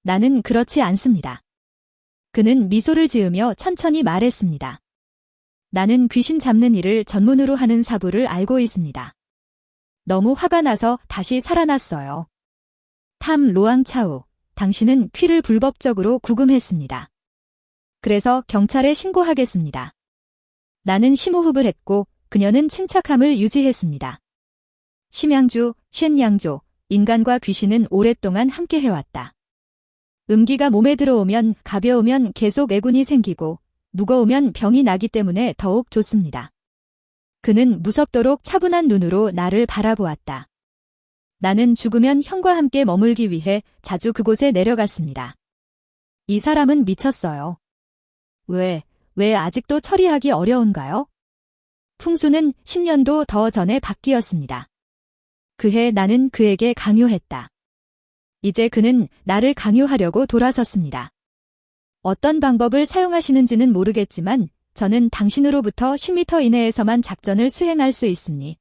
나는 그렇지 않습니다. 그는 미소를 지으며 천천히 말했습니다. 나는 귀신 잡는 일을 전문으로 하는 사부를 알고 있습니다. 너무 화가 나서 다시 살아났어요. 탐 로앙 차우, 당신은 퀴를 불법적으로 구금했습니다. 그래서 경찰에 신고하겠습니다. 나는 심호흡을 했고 그녀는 침착함을 유지했습니다. 심양주, 쉔양조, 인간과 귀신은 오랫동안 함께 해왔다. 음기가 몸에 들어오면 가벼우면 계속 애군이 생기고 무거우면 병이 나기 때문에 더욱 좋습니다. 그는 무섭도록 차분한 눈으로 나를 바라보았다. 나는 죽으면 형과 함께 머물기 위해 자주 그곳에 내려갔습니다. 이 사람은 미쳤어요. 왜 아직도 처리하기 어려운가요? 풍수는 10년도 더 전에 바뀌었습니다. 그해 나는 그에게 강요했다. 이제 그는 나를 강요하려고 돌아섰습니다. 어떤 방법을 사용하시는지는 모르겠지만 저는 당신으로부터 10m 이내에서만 작전을 수행할 수 있으니